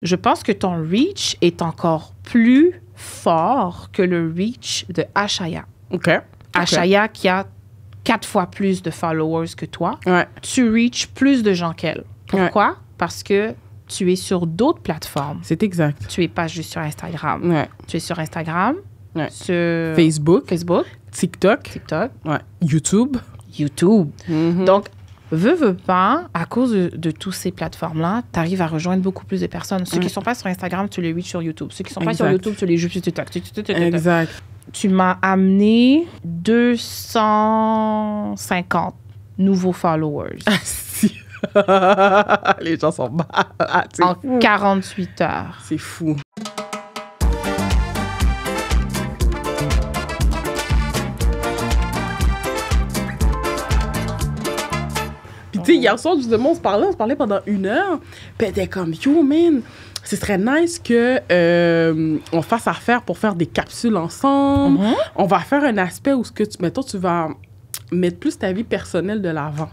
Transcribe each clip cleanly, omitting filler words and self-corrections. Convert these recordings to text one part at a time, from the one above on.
Je pense que ton reach est encore plus fort que le reach de Ashaya. OK. Ashaya qui a 4 fois plus de followers que toi. Ouais. Tu reach plus de gens qu'elle. Pourquoi? Parce que tu es sur d'autres plateformes. C'est exact. Tu es pas juste sur Instagram. Ouais. Tu es sur Instagram, Ouais. sur Facebook, TikTok, TikTok, ouais. YouTube. Donc, veux pas, à cause de toutes ces plateformes-là, tu arrives à rejoindre beaucoup plus de personnes. Ceux qui ne sont pas sur Instagram, tu les reach sur YouTube. Ceux qui ne sont pas sur YouTube, tu les joues sur TikTok. Exact. Tu m'as amené 250 nouveaux followers Si. Les gens sont malades. en 48 heures. C'est fou. Puis tu sais, hier soir, justement, on se parlait pendant 1 heure. Puis elle était comme, yo, man, ce serait nice que on fasse affaire pour faire des capsules ensemble. On va faire un aspect où, mettons, tu vas mettre plus ta vie personnelle de l'avant.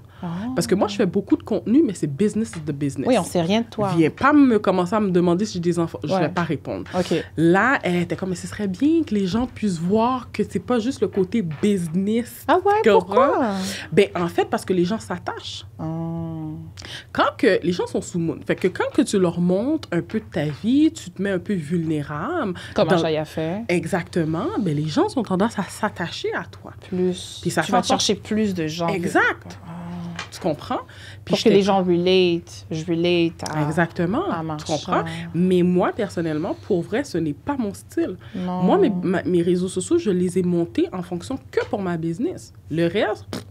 Parce que moi, je fais beaucoup de contenu, mais c'est business is the business. Oui, on sait rien de toi. Viens pas commencer à me demander si j'ai des enfants. Je vais pas répondre. OK. Là, elle était comme, mais ce serait bien que les gens puissent voir que c'est pas juste le côté business. Ah ouais, pourquoi? Ben, en fait, parce que les gens s'attachent. Quand que les gens sont sous moon, fait que quand que tu leur montres un peu de ta vie, tu te mets un peu vulnérable. Comme Ashaya fait. Exactement. Ben, les gens ont tendance à s'attacher à toi. Plus. Puis ça tu vas chercher plus de gens. Exact. Tu comprends? Puis pour que les gens relate. Je relate à... Exactement. À tu comprends? Mais moi, personnellement, pour vrai, ce n'est pas mon style. Non. Moi, mes réseaux sociaux, je les ai montés en fonction que pour ma business. Le reste,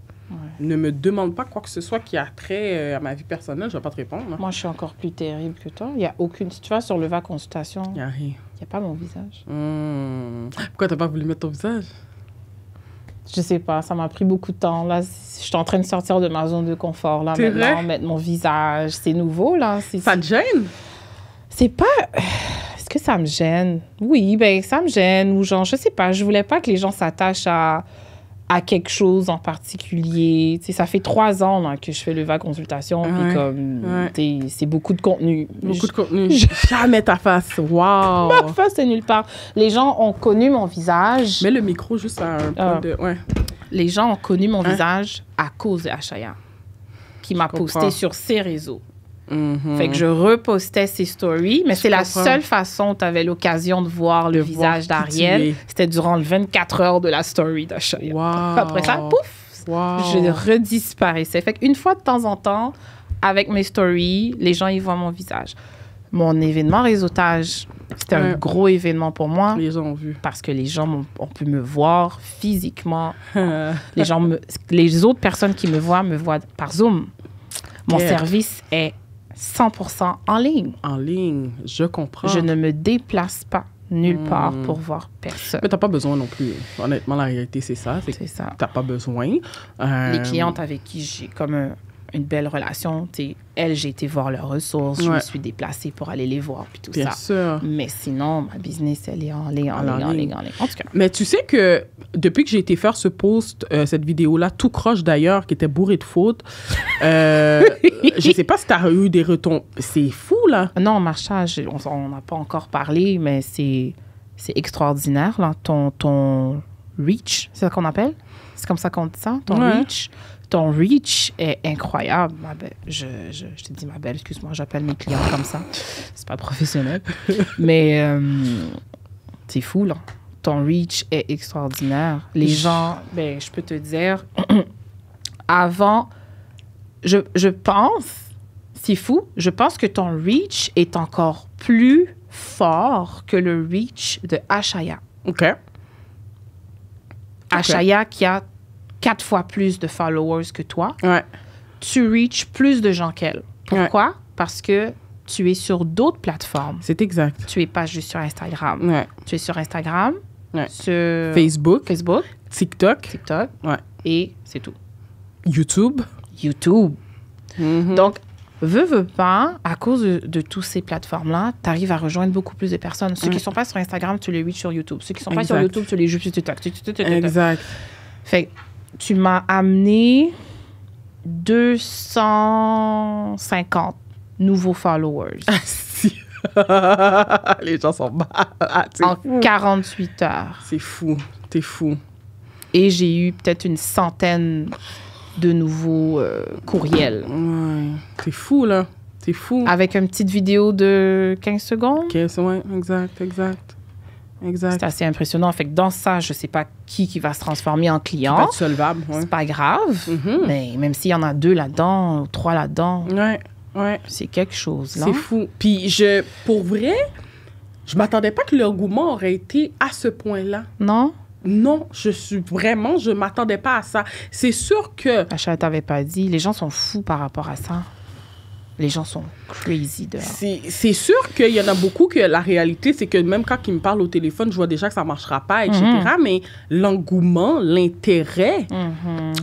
ne me demande pas quoi que ce soit qui a trait à ma vie personnelle, je ne vais pas te répondre. Hein. Moi, je suis encore plus terrible que toi. Il n'y a aucune... Si tu vas sur le VA Consultation, il n'y a rien. Il n'y a pas mon visage. Pourquoi tu n'as pas voulu mettre ton visage? Je sais pas, ça m'a pris beaucoup de temps. Là, je suis en train de sortir de ma zone de confort. Là, c'est maintenant, vrai? mettre mon visage, c'est nouveau, là. Ça te gêne? C'est pas... Est-ce que ça me gêne? Oui, ben ça me gêne. Ou genre, je sais pas, je voulais pas que les gens s'attachent à quelque chose en particulier. Tu sais, ça fait 3 ans là, que je fais le VA Consultation, puis comme, c'est beaucoup de contenu. Beaucoup de contenu. Jamais ta face. Wow! Ma face, c'est nulle part. Les gens ont connu mon visage. Mets le micro juste à un point de... Ouais. Les gens ont connu mon visage à cause de Ashaya, qui m'a posté sur ses réseaux. Fait que je repostais ses stories, mais c'est la seule façon où tu avais l'occasion de voir le visage d'Ariel. C'était durant les 24 heures de la story d'Ashaya. Wow. Après ça, pouf, je redisparaissais. Fait qu'une fois de temps en temps, avec mes stories, les gens, ils voient mon visage. Mon événement réseautage, c'était un gros événement pour moi. Les gens ont vu. Parce que les gens ont pu me voir physiquement. Les autres personnes qui me voient par Zoom. Mon service est 100% en ligne. En ligne, je comprends. Je ne me déplace pas nulle part pour voir personne. Mais t'as pas besoin non plus. Honnêtement, la réalité, c'est ça. C'est ça. T'as pas besoin. Les clientes avec qui j'ai comme une belle relation, elles, j'ai été voir leurs ressources, je me suis déplacée pour aller les voir, puis tout Bien ça. sûr. Mais sinon, ma business, elle est en ligne. En tout cas. Mais tu sais que depuis que j'ai été faire ce post, cette vidéo-là, tout croche d'ailleurs, qui était bourré de fautes, je sais pas si t'as eu des retombées. C'est fou, là. Non, Marsha, on n'a pas encore parlé, mais c'est extraordinaire, là. Ton reach, c'est ça qu'on appelle? C'est comme ça qu'on dit ça? Ton reach est incroyable, ma belle. Je te dis ma belle, excuse-moi, j'appelle mes clients comme ça. C'est pas professionnel. Mais c'est fou, là. Ton reach est extraordinaire. Les gens, ben, je peux te dire, avant, je pense, c'est fou, je pense que ton reach est encore plus fort que le reach de Ashaya. OK. Ashaya qui a 4 fois plus de followers que toi. Tu reach plus de gens qu'elle. Pourquoi? Parce que tu es sur d'autres plateformes. C'est exact. Tu es pas juste sur Instagram. Tu es sur Instagram, sur Facebook, TikTok. Et c'est tout. YouTube. Donc, veux pas, à cause de toutes ces plateformes-là, tu arrives à rejoindre beaucoup plus de personnes. Ceux qui sont pas sur Instagram, tu les reach sur YouTube. Ceux qui sont pas sur YouTube, tu les joues sur TikTok. Exact. Fait que tu m'as amené 250 nouveaux followers Si. Les gens sont malades. En 48 heures. C'est fou. T'es fou. Et j'ai eu peut-être une centaine de nouveaux courriels. Ouais. T'es fou, là. T'es fou. Avec une petite vidéo de 15 secondes. OK, ouais, exact. C'est assez impressionnant. Fait que dans ça, je sais pas qui va se transformer en client. Ça va être solvable, ouais. C'est pas grave. Mais même s'il y en a 2 là-dedans, ou 3 là-dedans, Ouais. c'est quelque chose, là. C'est fou. Puis, pour vrai, je m'attendais pas que l'engouement aurait été à ce point-là. Non? Non, je m'attendais pas à ça. C'est sûr que... Acha t'avait pas dit. Les gens sont fous par rapport à ça. Les gens sont crazy dehors. C'est sûr qu'il y en a beaucoup que la réalité, c'est que même quand ils me parlent au téléphone, je vois déjà que ça marchera pas, etc. Mais l'engouement, l'intérêt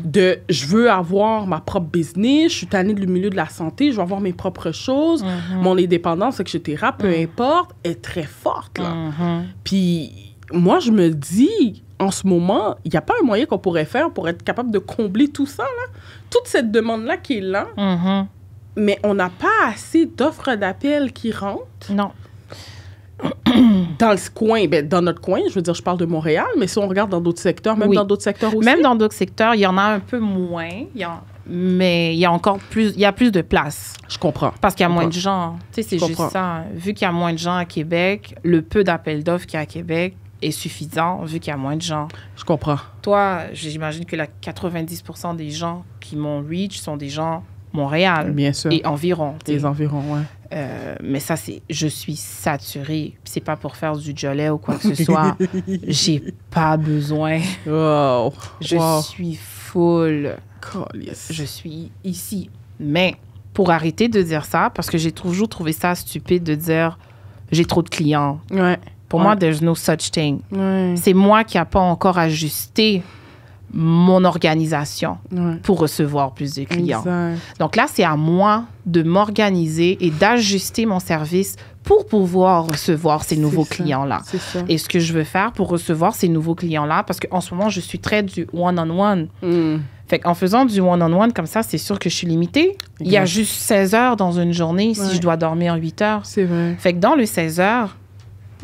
de je veux avoir ma propre business, je suis tannée du milieu de la santé, je veux avoir mes propres choses, mon indépendance, etc., peu importe, est très forte, là. Puis moi, je me dis, en ce moment, il n'y a pas un moyen qu'on pourrait faire pour être capable de combler tout ça, là. Toute cette demande-là qui est là. Mais on n'a pas assez d'offres d'appel qui rentrent. Non. Dans le coin, dans notre coin, je veux dire, je parle de Montréal, mais si on regarde dans d'autres secteurs, même dans d'autres secteurs aussi. Même dans d'autres secteurs, il y en a un peu moins, mais il y a encore plus, il y a plus de place. Je comprends. Parce qu'il y a moins de gens. Tu sais, c'est juste ça. Vu qu'il y a moins de gens à Québec, le peu d'appels d'offres qu'il y a à Québec est suffisant, vu qu'il y a moins de gens. Je comprends. Toi, j'imagine que 90% des gens qui m'ont reach sont des gens Montréal. Bien sûr. Et environ. Les environs, ouais. Mais ça, je suis saturée. C'est pas pour faire du jolet ou quoi que ce soit. J'ai pas besoin. Wow. Je suis full. Cool, yes. Je suis ici. Mais pour arrêter de dire ça, parce que j'ai toujours trouvé ça stupide de dire j'ai trop de clients. Ouais. Pour moi, there's no such thing. Ouais. C'est moi qui n'ai pas encore ajusté mon organisation pour recevoir plus de clients. Exact. Donc là, c'est à moi de m'organiser et d'ajuster mon service pour pouvoir recevoir ces nouveaux clients-là. C'est ça. Et ce que je veux faire pour recevoir ces nouveaux clients-là, parce qu'en ce moment, je suis très du one-on-one. Fait qu'en faisant du one-on-one comme ça, c'est sûr que je suis limitée. Il y a juste 16 heures dans une journée si je dois dormir 8 heures. C'est vrai. Fait que dans les 16 heures,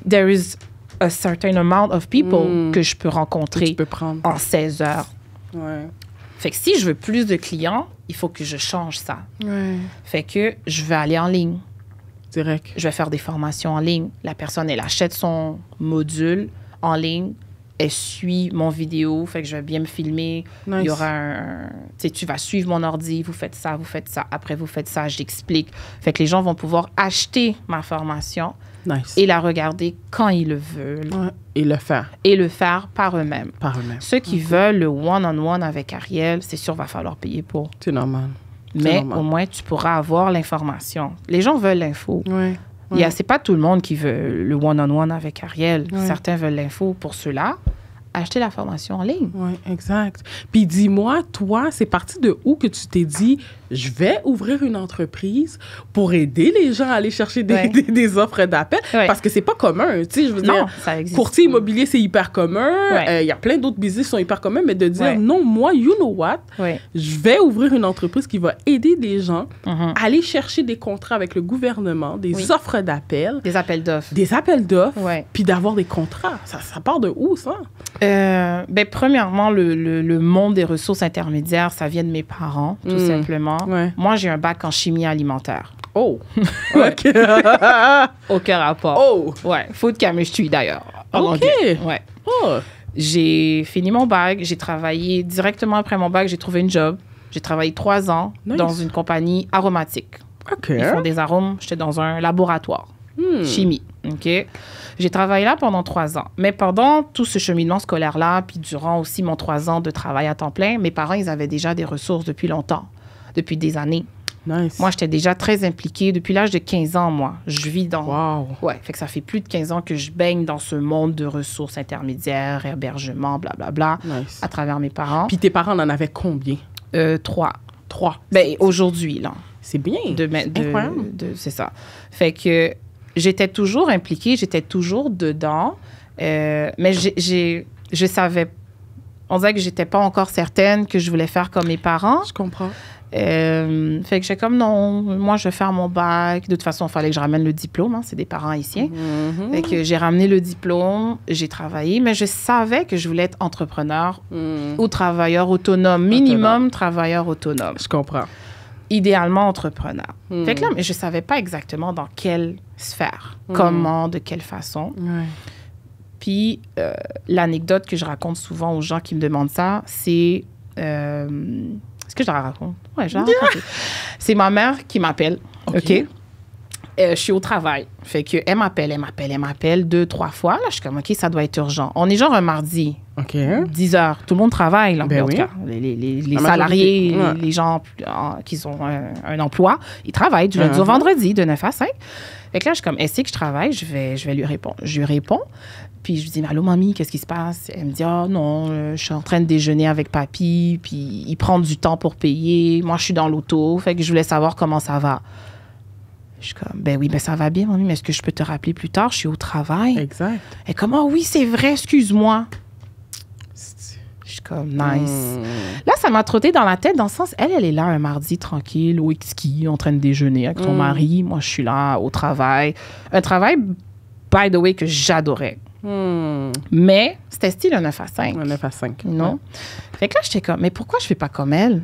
there is a certain amount of people que je peux rencontrer tu peux prendre en 16 heures. Ouais. Fait que si je veux plus de clients, il faut que je change ça. Ouais. Fait que je vais aller en ligne. Direct. Je vais faire des formations en ligne. La personne, elle achète son module en ligne. Elle suit mon vidéo. Fait que je vais bien me filmer. Nice. Il y aura tu vas suivre mon ordi. Vous faites ça, vous faites ça. Après, vous faites ça. J'explique. Fait que les gens vont pouvoir acheter ma formation. Nice. Et la regarder quand ils le veulent. Ouais. Et le faire. Et le faire par eux-mêmes. Par eux-mêmes. Ceux qui veulent le one-on-one avec Ariel, c'est sûr, va falloir payer pour. C'est normal. Mais au moins, tu pourras avoir l'information. Les gens veulent l'info. Ouais. C'est pas tout le monde qui veut le one-on-one avec Ariel. Ouais. Certains veulent l'info. Pour ceux-là, acheter la formation en ligne. Oui, exact. Puis dis-moi, toi, c'est parti de où que tu t'es dit, je vais ouvrir une entreprise pour aider les gens à aller chercher des offres d'appel? Parce que c'est pas commun, tu sais, je veux dire, ça existe. Courtier immobilier, c'est hyper commun. Il y a plein d'autres business qui sont hyper communs, mais de dire, non, moi, you know what, je vais ouvrir une entreprise qui va aider des gens à aller chercher des contrats avec le gouvernement, des offres d'appel. Des appels d'offres. Des appels d'offres, puis d'avoir des contrats. Ça part de où, ça? Premièrement, le monde des ressources intermédiaires, ça vient de mes parents, tout simplement. Ouais. Moi, j'ai un bac en chimie alimentaire. Oh! OK. Aucun rapport. Oh! Ouais, food chemistry d'ailleurs. OK. Ouais. Oh! J'ai fini mon bac, j'ai travaillé directement après mon bac, j'ai trouvé une job. J'ai travaillé 3 ans dans une compagnie aromatique. OK. Ils font des arômes. J'étais dans un laboratoire. Chimie. OK? J'ai travaillé là pendant 3 ans. Mais pendant tout ce cheminement scolaire-là, puis durant aussi mon 3 ans de travail à temps plein, mes parents, ils avaient déjà des ressources depuis longtemps, depuis des années. Nice. Moi, j'étais déjà très impliquée. Depuis l'âge de 15 ans, moi, je vis dans... Wow. Ouais, fait que ça fait plus de 15 ans que je baigne dans ce monde de ressources intermédiaires, hébergement, blablabla, nice. à travers mes parents. Puis tes parents en avaient combien? 3. 3. Ben, aujourd'hui, là. C'est bien. Incroyable. C'est ça. Fait que j'étais toujours impliquée, j'étais toujours dedans, mais je savais... On dirait que j'étais pas encore certaine que je voulais faire comme mes parents. Je comprends. Fait que j'étais comme, non, moi, je vais faire mon bac. De toute façon, il fallait que je ramène le diplôme. Hein, c'est des parents haïtiens. Fait que j'ai ramené le diplôme, j'ai travaillé, mais je savais que je voulais être entrepreneur ou travailleur autonome. Minimum travailleur autonome. Je comprends. Idéalement entrepreneur. Fait que là, mais je savais pas exactement dans quelle sphère, comment, de quelle façon. Ouais. Puis, l'anecdote que je raconte souvent aux gens qui me demandent ça, c'est... est-ce que je la raconte? Oui, je la raconte. C'est ma mère qui m'appelle, OK? Je suis au travail. Fait que elle m'appelle 2, 3 fois. Là, je suis comme, OK, ça doit être urgent. On est genre un mardi, 10 heures. Tout le monde travaille, là, en tout cas. Les salariés, les gens qui ont un emploi, ils travaillent du lundi au vendredi, de 9 à 5. Fait que là, je suis comme, elle sait que je travaille, je vais lui répondre. Je lui réponds, puis je lui dis, allô, mamie, qu'est-ce qui se passe? Elle me dit, non, je suis en train de déjeuner avec papy, puis il prend du temps pour payer. Moi, je suis dans l'auto, fait que je voulais savoir comment ça va. Je suis comme, ben oui, ben ça va bien, mamie, mais est-ce que je peux te rappeler plus tard? Je suis au travail. Exact. Elle est comme, oh oui, c'est vrai, excuse-moi. Je suis comme, nice. Là, ça m'a trotté dans la tête, dans le sens, elle est là un mardi tranquille, au ski, en train de déjeuner avec son mari. Moi, je suis là au travail. Un travail, by the way, que j'adorais. Mais c'était style un 9 à 5. Un 9 à 5. Non? Fait que là, j'étais comme, mais pourquoi je fais pas comme elle?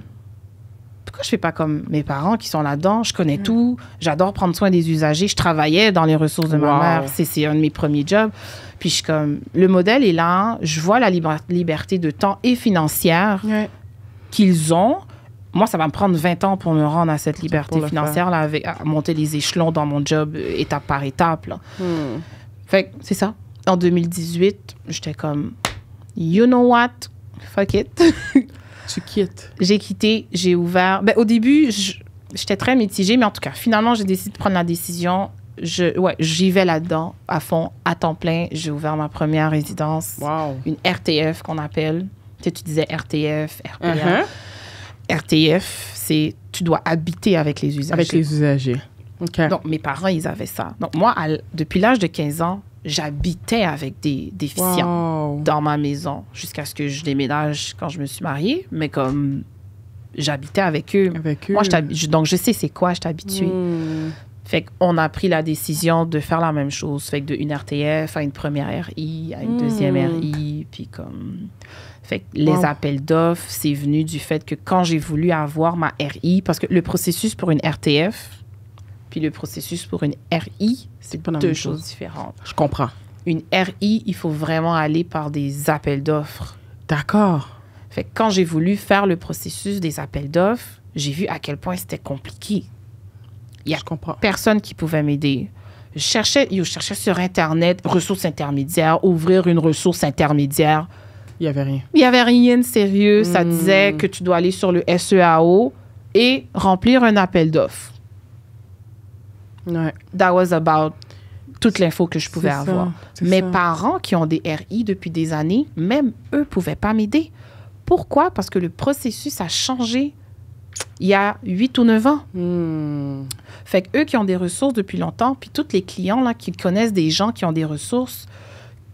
Pourquoi je fais pas comme mes parents qui sont là-dedans? Je connais tout. J'adore prendre soin des usagers. Je travaillais dans les ressources de ma mère. C'est un de mes premiers jobs. Puis je suis comme, le modèle est là. Je vois la liberté de temps et financière qu'ils ont. Moi, ça va me prendre 20 ans pour me rendre à cette liberté financière, là, à monter les échelons dans mon job étape par étape. Là. Fait que c'est ça. En 2018, j'étais comme, you know what? Fuck it. Tu quittes. J'ai quitté, j'ai ouvert. Ben, au début, j'étais très mitigée, mais en tout cas, finalement, j'ai décidé de prendre la décision. J'y vais là-dedans, à fond, à temps plein. J'ai ouvert ma première résidence, une RTF qu'on appelle. Tu sais, tu disais RTF, RPA. RTF, c'est tu dois habiter avec les usagers. Avec les usagers. OK. Donc, mes parents, ils avaient ça. Donc, moi, depuis l'âge de 15 ans, j'habitais avec des déficients dans ma maison jusqu'à ce que je déménage quand je me suis mariée. Mais comme j'habitais avec eux. Moi, donc, je sais c'est quoi, je suis habituée. Fait qu'on a pris la décision de faire la même chose. Fait que de une RTF à une première RI, à une deuxième RI, puis comme... Fait que les appels d'offres, c'est venu du fait que quand j'ai voulu avoir ma RI, parce que le processus pour une RTF puis le processus pour une RI, c'est deux choses différentes. Je comprends. Une RI, il faut vraiment aller par des appels d'offres. D'accord. Fait que quand j'ai voulu faire le processus des appels d'offres, j'ai vu à quel point c'était compliqué. Il y a personne qui pouvait m'aider. Je cherchais sur Internet, ressources intermédiaires, ouvrir une ressource intermédiaire. Il n'y avait rien. Il n'y avait rien de sérieux. Ça disait que tu dois aller sur le SEAO et remplir un appel d'offres. Ouais. That was about toute l'info que je pouvais avoir. Mes parents qui ont des RI depuis des années, même eux ne pouvaient pas m'aider. Pourquoi? Parce que le processus a changé il y a 8 ou 9 ans. Fait qu'eux qui ont des ressources depuis longtemps, puis tous les clients là, qui connaissent des gens qui ont des ressources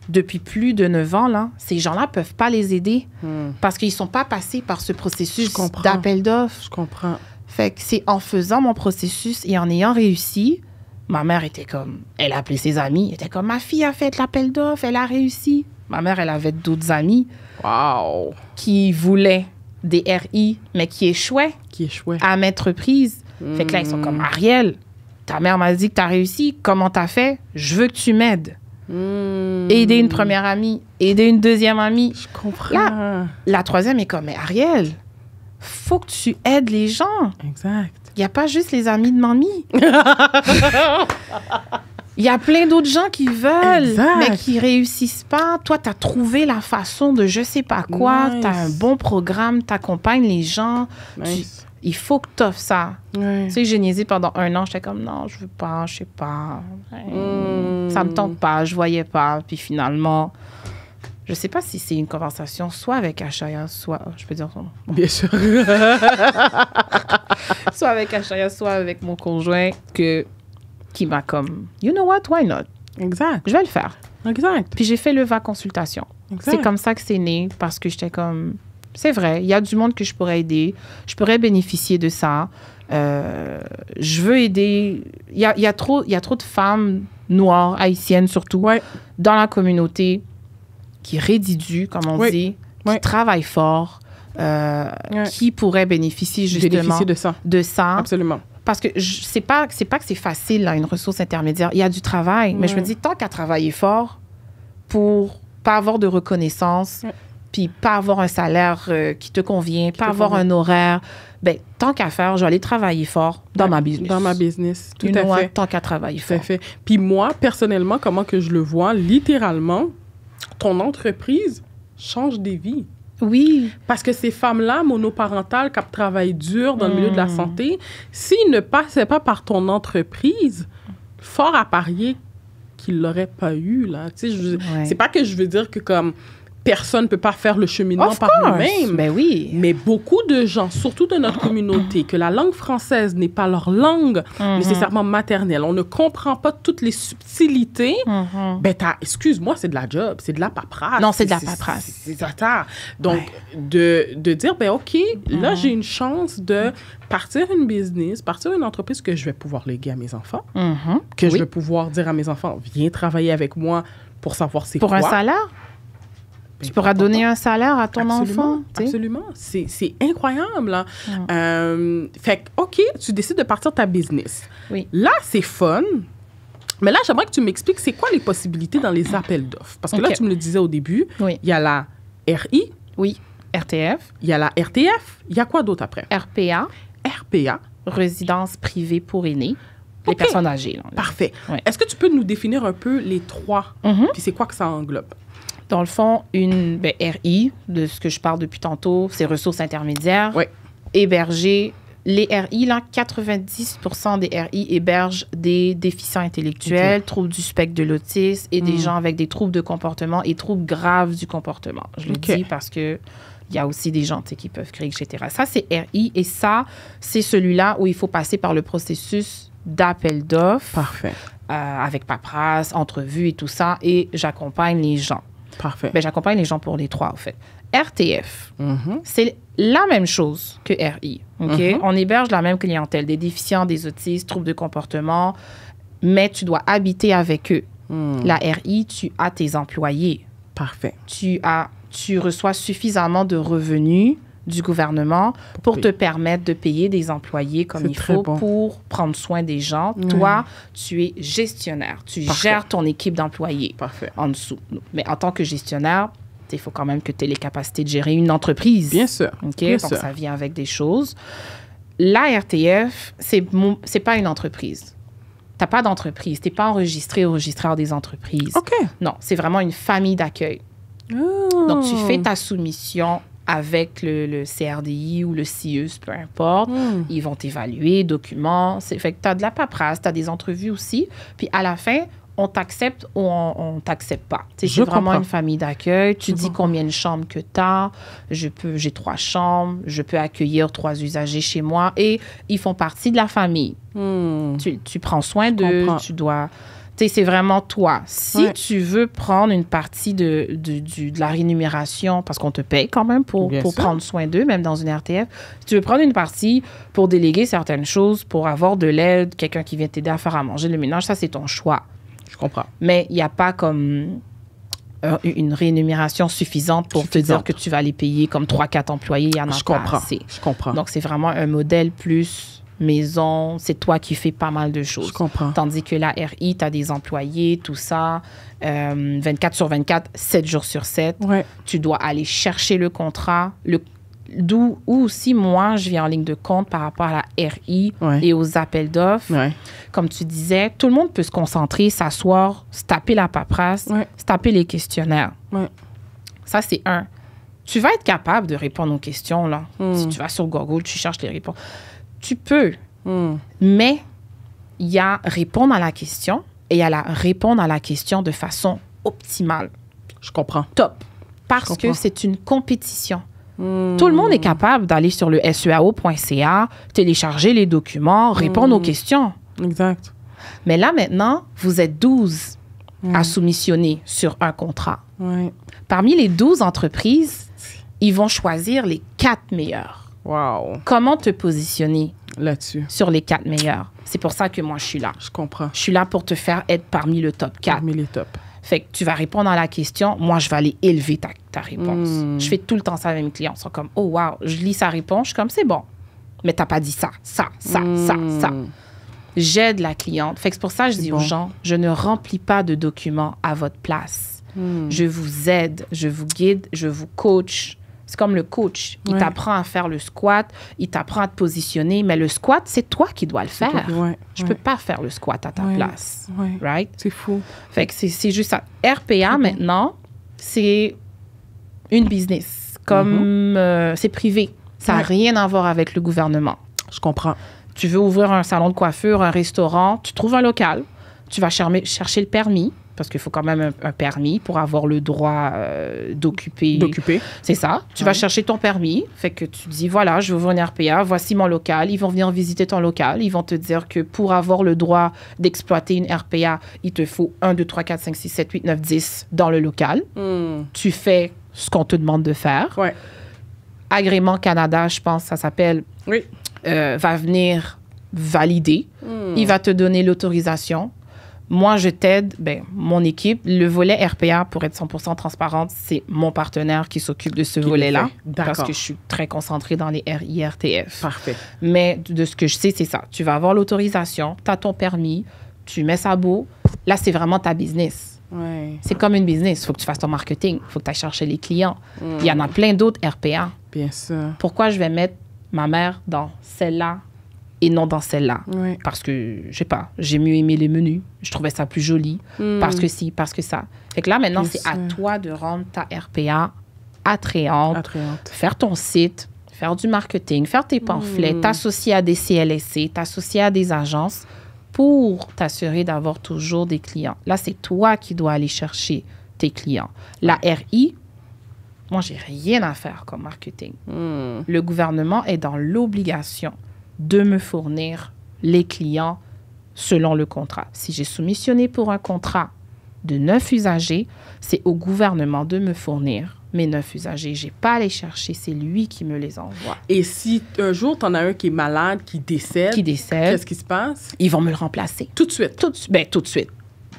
depuis plus de 9 ans, là, ces gens-là ne peuvent pas les aider parce qu'ils ne sont pas passés par ce processus d'appel d'offres. Je comprends. Fait que c'est en faisant mon processus et en ayant réussi, ma mère était comme... Elle a appelé ses amis. Elle était comme, ma fille a fait l'appel d'offres, elle a réussi. Ma mère, elle avait d'autres amis qui voulaient des RI, mais qui échouaient à mettre prise. Fait que là, ils sont comme, Ariel, ta mère m'a dit que tu as réussi. Comment tu as fait? Je veux que tu m'aides. Aider une première amie, aider une deuxième amie. Je comprends. Là, la troisième est comme, mais Ariel, faut que tu aides les gens. Exact. Il n'y a pas juste les amis de mamie. Il y a plein d'autres gens qui veulent, mais qui ne réussissent pas. Toi, tu as trouvé la façon de je sais pas quoi. Tu as un bon programme, tu accompagnes les gens. Il faut que tu offres ça. Tu sais, j'ai niaisé pendant 1 an. J'étais comme, non, je veux pas, je sais pas. Ça me tente pas, je voyais pas. Puis finalement... Je ne sais pas si c'est une conversation soit avec Ashaya, soit... Je peux dire son nom? Bien sûr. Soit avec Ashaya, soit avec mon conjoint qui m'a comme... You know what? Why not? Exact. Je vais le faire. Exact. Puis j'ai fait le VA consultation. Exact. C'est comme ça que c'est né parce que j'étais comme... C'est vrai. Il y a du monde que je pourrais aider. Je pourrais bénéficier de ça. Je veux aider. Il y a trop de femmes noires, haïtiennes surtout, dans la communauté qui rédiduent, comme on dit, qui travaillent fort, qui pourraient bénéficier justement de ça. Absolument. Parce que c'est pas que c'est facile, là, une ressource intermédiaire. Il y a du travail, mais je me dis, tant qu'à travailler fort pour pas avoir de reconnaissance, puis pas avoir un salaire qui te convient, pas avoir un horaire, ben tant qu'à faire, je vais aller travailler fort dans ma business. Dans ma business, tout à fait. Tant qu'à travailler fort. Tout à fait. Puis moi, personnellement, comment que je le vois, littéralement, ton entreprise change des vies. Oui. Parce que ces femmes-là, monoparentales, qui travaillent dur dans le milieu de la santé, s'ils ne passaient pas par ton entreprise, fort à parier qu'ils ne l'auraient pas eu, là. Tu sais, c'est pas que je veux dire que comme personne ne peut pas faire le cheminement par lui-même. Ben oui. Mais beaucoup de gens, surtout de notre communauté, que la langue française n'est pas leur langue nécessairement maternelle, on ne comprend pas toutes les subtilités, ben excuse-moi, c'est de la job, c'est de la paperasse. Non, c'est de la paperasse. C'est ça. Donc, de dire, ben OK, là, j'ai une chance de partir une business, partir une entreprise que je vais pouvoir léguer à mes enfants, que je vais pouvoir dire à mes enfants, viens travailler avec moi pour savoir c'est quoi. Pour un salaire? Tu pourras donner un salaire à ton enfant. Absolument. C'est incroyable. Hein? Fait que, OK, tu décides de partir ta business. Oui. Là, c'est fun. Mais là, j'aimerais que tu m'expliques c'est quoi les possibilités dans les appels d'offres. Parce que là, tu me le disais au début, il y a la RI. Oui, RTF. Il y a la RTF. Il y a quoi d'autre après? RPA. RPA. Résidence privée pour aînés. Les personnes âgées. Là. Parfait. Est-ce que tu peux nous définir un peu les trois? Puis c'est quoi que ça englobe? Dans le fond, une RI, de ce que je parle depuis tantôt, c'est ressources intermédiaires. Héberger. Les RI, là, 90% des RI hébergent des déficients intellectuels, troubles du spectre de l'autisme et des gens avec des troubles de comportement et troubles graves du comportement. Je le dis parce que il y a aussi des gens qui peuvent créer, etc. Ça, c'est RI. Et ça, c'est celui-là où il faut passer par le processus d'appel d'offres. Parfait. Avec paperasse, entrevue et tout ça. Et j'accompagne les gens. Parfait. Ben, j'accompagne les gens pour les trois, en fait. RTF, c'est la même chose que RI. OK? On héberge la même clientèle, des déficients, des autistes, troubles de comportement, mais tu dois habiter avec eux. La RI, tu as tes employés. Parfait. Tu reçois suffisamment de revenus du gouvernement pour te permettre de payer des employés comme il faut pour prendre soin des gens. Toi, tu es gestionnaire. Tu gères ton équipe d'employés en dessous. Mais en tant que gestionnaire, il faut quand même que tu aies les capacités de gérer une entreprise. Bien sûr. Okay? Donc, ça vient avec des choses. La RTF, c'est pas une entreprise. Tu n'as pas d'entreprise. Tu n'es pas enregistré au registraire des entreprises. OK. Non, c'est vraiment une famille d'accueil. Donc, tu fais ta soumission avec le CRDI ou le CIUS, peu importe. Ils vont t'évaluer, documents. Fait que tu as de la paperasse, tu as des entrevues aussi. Puis à la fin, on t'accepte ou on t'accepte pas. C'est vraiment une famille d'accueil. Tu dis combien de chambres que tu as. J'ai 3 chambres. Je peux accueillir 3 usagers chez moi. Et ils font partie de la famille. Tu prends soin d'eux. Tu dois... C'est vraiment toi. Si tu veux prendre une partie de la rémunération, parce qu'on te paye quand même pour prendre soin d'eux, même dans une RTF, si tu veux prendre une partie pour déléguer certaines choses, pour avoir de l'aide, quelqu'un qui vient t'aider à faire à manger, le ménage, ça, c'est ton choix. Je comprends. Mais il n'y a pas comme une rémunération suffisante pour te dire que tu vas les payer comme 3-4 employés. Il y en a pas assez. Je comprends. Donc, c'est vraiment un modèle plus... maison, c'est toi qui fais pas mal de choses. Je comprends. Tandis que la RI, tu as des employés, tout ça, 24 sur 24, 7 jours sur 7. Tu dois aller chercher le contrat, d'où aussi, moi, je viens en ligne de compte par rapport à la RI et aux appels d'offres. Comme tu disais, tout le monde peut se concentrer, s'asseoir, se taper la paperasse, se taper les questionnaires. Ça, c'est un. Tu vas être capable de répondre aux questions, là. Si tu vas sur Google, tu cherches les réponses. Tu peux, mais il y a répondre à la question et il y a répondre à la question de façon optimale. Je comprends. Top. Parce que c'est une compétition. Tout le monde est capable d'aller sur le SEAO.ca, télécharger les documents, répondre aux questions. Exact. Mais là, maintenant, vous êtes 12 à soumissionner sur un contrat. Parmi les 12 entreprises, ils vont choisir les 4 meilleurs. Wow. Comment te positionner Là-dessus. sur les 4 meilleurs? C'est pour ça que moi, je suis là. Je comprends. Je suis là pour te faire être parmi le top 4. Parmi les tops. Fait que tu vas répondre à la question. Moi, je vais aller élever ta réponse. Je fais tout le temps ça avec mes clients. Ils sont comme, oh, wow. Je lis sa réponse. Je suis comme, c'est bon. Mais t'as pas dit ça. J'aide la cliente. Fait que c'est pour ça que je dis aux gens, je ne remplis pas de documents à votre place. Je vous aide, je vous guide, je vous coach. C'est comme le coach. Il t'apprend à faire le squat, il t'apprend à te positionner, mais le squat, c'est toi qui dois le faire. Je peux pas faire le squat à ta place. Right? C'est fou. Fait que c'est juste ça. RPA, maintenant, c'est une business. Comme c'est privé. Ça n'a rien à voir avec le gouvernement. Je comprends. Tu veux ouvrir un salon de coiffure, un restaurant, tu trouves un local, tu vas chercher le permis, parce qu'il faut quand même un permis pour avoir le droit d'occuper. C'est ça. Tu vas chercher ton permis, fait que tu dis, voilà, je veux ouvrir une RPA, voici mon local. Ils vont venir visiter ton local. Ils vont te dire que pour avoir le droit d'exploiter une RPA, il te faut 1, 2, 3, 4, 5, 6, 7, 8, 9, 10 dans le local. Tu fais ce qu'on te demande de faire. Agrément Canada, je pense, ça s'appelle, va venir valider. Il va te donner l'autorisation. Moi, je t'aide, mon équipe, le volet RPA, pour être 100% transparente, c'est mon partenaire qui s'occupe de ce volet-là. Parce que je suis très concentrée dans les RIRTF. Parfait. Mais de ce que je sais, c'est ça. Tu vas avoir l'autorisation, tu as ton permis, tu mets ça beau. Là, c'est vraiment ta business. C'est comme une business. Il faut que tu fasses ton marketing. Il faut que tu ailles chercher les clients. Il y en a plein d'autres RPA. Bien sûr. Pourquoi je vais mettre ma mère dans celle-là et non dans celle-là? Parce que, je sais pas, j'ai mieux aimé les menus. Je trouvais ça plus joli. Parce que si, parce que ça. Fait que là, maintenant, c'est à toi de rendre ta RPA attrayante. Faire ton site, faire du marketing, faire tes pamphlets, t'associer à des CLSC, t'associer à des agences pour t'assurer d'avoir toujours des clients. Là, c'est toi qui dois aller chercher tes clients. La RI, moi, j'ai rien à faire comme marketing. Le gouvernement est dans l'obligation de me fournir les clients selon le contrat. Si j'ai soumissionné pour un contrat de 9 usagers, c'est au gouvernement de me fournir mes 9 usagers. Je n'ai pas à les chercher, c'est lui qui me les envoie. Et si un jour, tu en as un qui est malade, qui décède, qu'est-ce qui se passe? Ils vont me le remplacer. Tout de suite? Tout de suite.